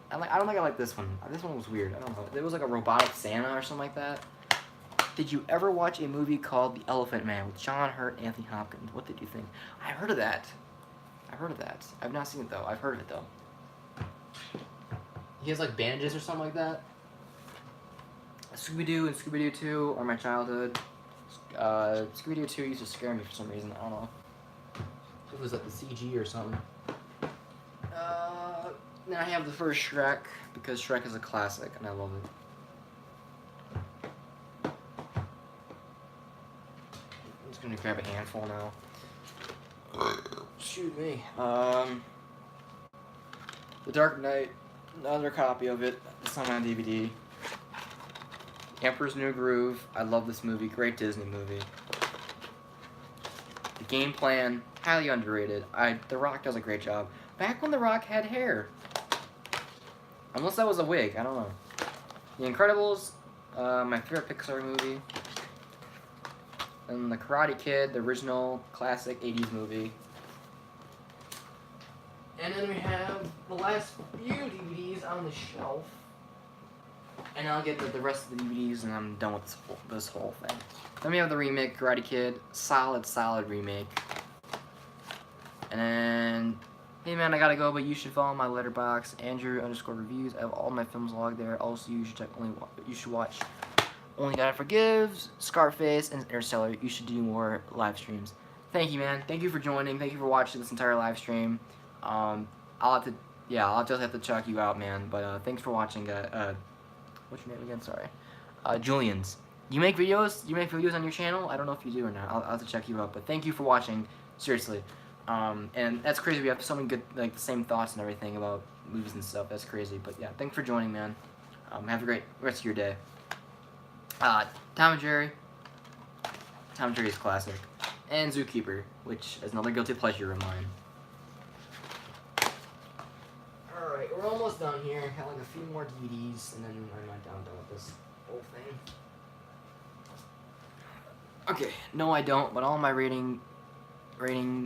I don't think I like this one. This one was weird. I don't know. It was like a robotic Santa or something like that. Did you ever watch a movie called The Elephant Man with John Hurt and Anthony Hopkins? What did you think? I heard of that. I've not seen it though. I've heard of it though. He has like bandages or something like that. Scooby-Doo and Scooby-Doo 2 are my childhood. Scooby-Doo 2 used to scare me for some reason. I don't know. It was like the CG or something. Then I have the first Shrek, because Shrek is a classic and I love it. I'm just gonna grab a handful now. Excuse me. The Dark Knight, another copy of it. It's on DVD. Emperor's New Groove. I love this movie. Great Disney movie. The Game Plan, highly underrated. The Rock does a great job. Back when The Rock had hair. Unless that was a wig, I don't know. The Incredibles, my favorite Pixar movie. And The Karate Kid, the original classic 80s movie. And then we have the last few DVDs on the shelf. And I'll get the rest of the DVDs and I'm done with this whole thing. Then we have the remake, Karate Kid. Solid remake. And then, hey man, I gotta go, but you should follow my letterbox, Andrew_reviews. I have all my films logged there. Also, you should watch Only God Forgives, Scarface, and Interstellar. You should do more live streams. Thank you, man. Thank you for joining. Thank you for watching this entire live stream. I'll just have to check you out, man. But thanks for watching. What's your name again? Sorry. Julians. You make videos? You make videos on your channel? I don't know if you do or not. I'll have to check you out. But thank you for watching. Seriously. And that's crazy. We have so many good, like, the same thoughts and everything about movies and stuff. That's crazy. But yeah, thanks for joining, man. Have a great rest of your day. Tom and Jerry. Tom and Jerry's classic. And Zookeeper, which is another guilty pleasure of mine. Alright, we're almost done here. Have like a few more DVDs, and then I'm not done with this whole thing. Okay, no I don't, but all my rating,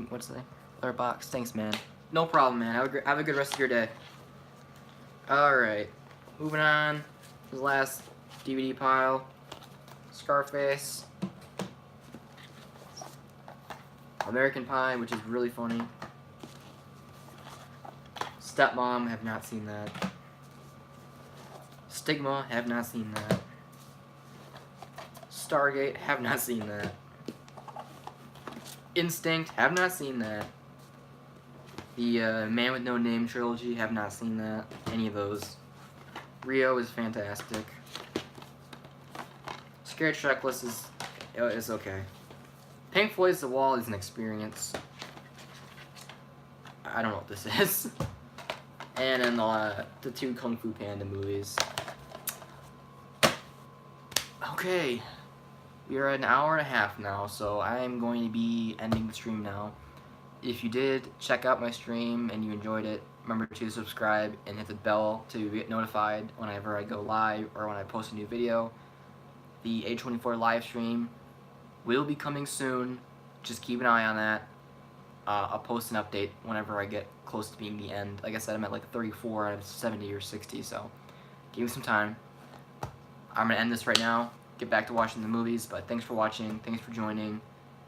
what's the Letterboxd? Thanks, man. No problem, man. Have a good rest of your day. Alright, moving on. This last DVD pile. Scarface. American Pie, which is really funny. Stepmom, have not seen that. Stigma, have not seen that. Stargate, have not seen that. Instinct, have not seen that. The Man with No Name trilogy, have not seen that. Any of those. Rio is fantastic. Scared Checklist is okay. Pink Floyd's The Wall is an experience. I don't know what this is. And then the 2 Kung Fu Panda movies. Okay. We are at an hour and a half now, so I'm going to be ending the stream now. If you did check out my stream and you enjoyed it, remember to subscribe and hit the bell to get notified whenever I go live or when I post a new video. The A24 live stream will be coming soon. Just keep an eye on that. I'll post an update whenever I get close to being the end. Like I said, I'm at like 34 out of 70 or 60, so give me some time. I'm going to end this right now, get back to watching the movies, but thanks for watching, thanks for joining.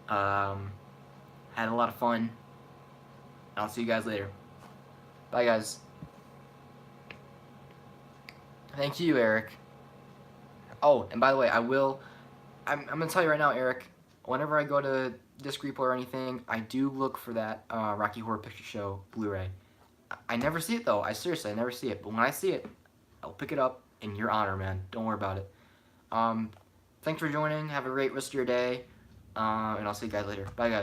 Had a lot of fun, and I'll see you guys later. Bye, guys. Thank you, Eric. Oh, and by the way, I'm going to tell you right now, Eric, whenever I go to Disc Repo or anything, I do look for that Rocky Horror Picture Show Blu-ray. I never see it, though. I never see it. But when I see it, I'll pick it up in your honor, man. Don't worry about it. Thanks for joining. Have a great rest of your day. And I'll see you guys later. Bye, guys.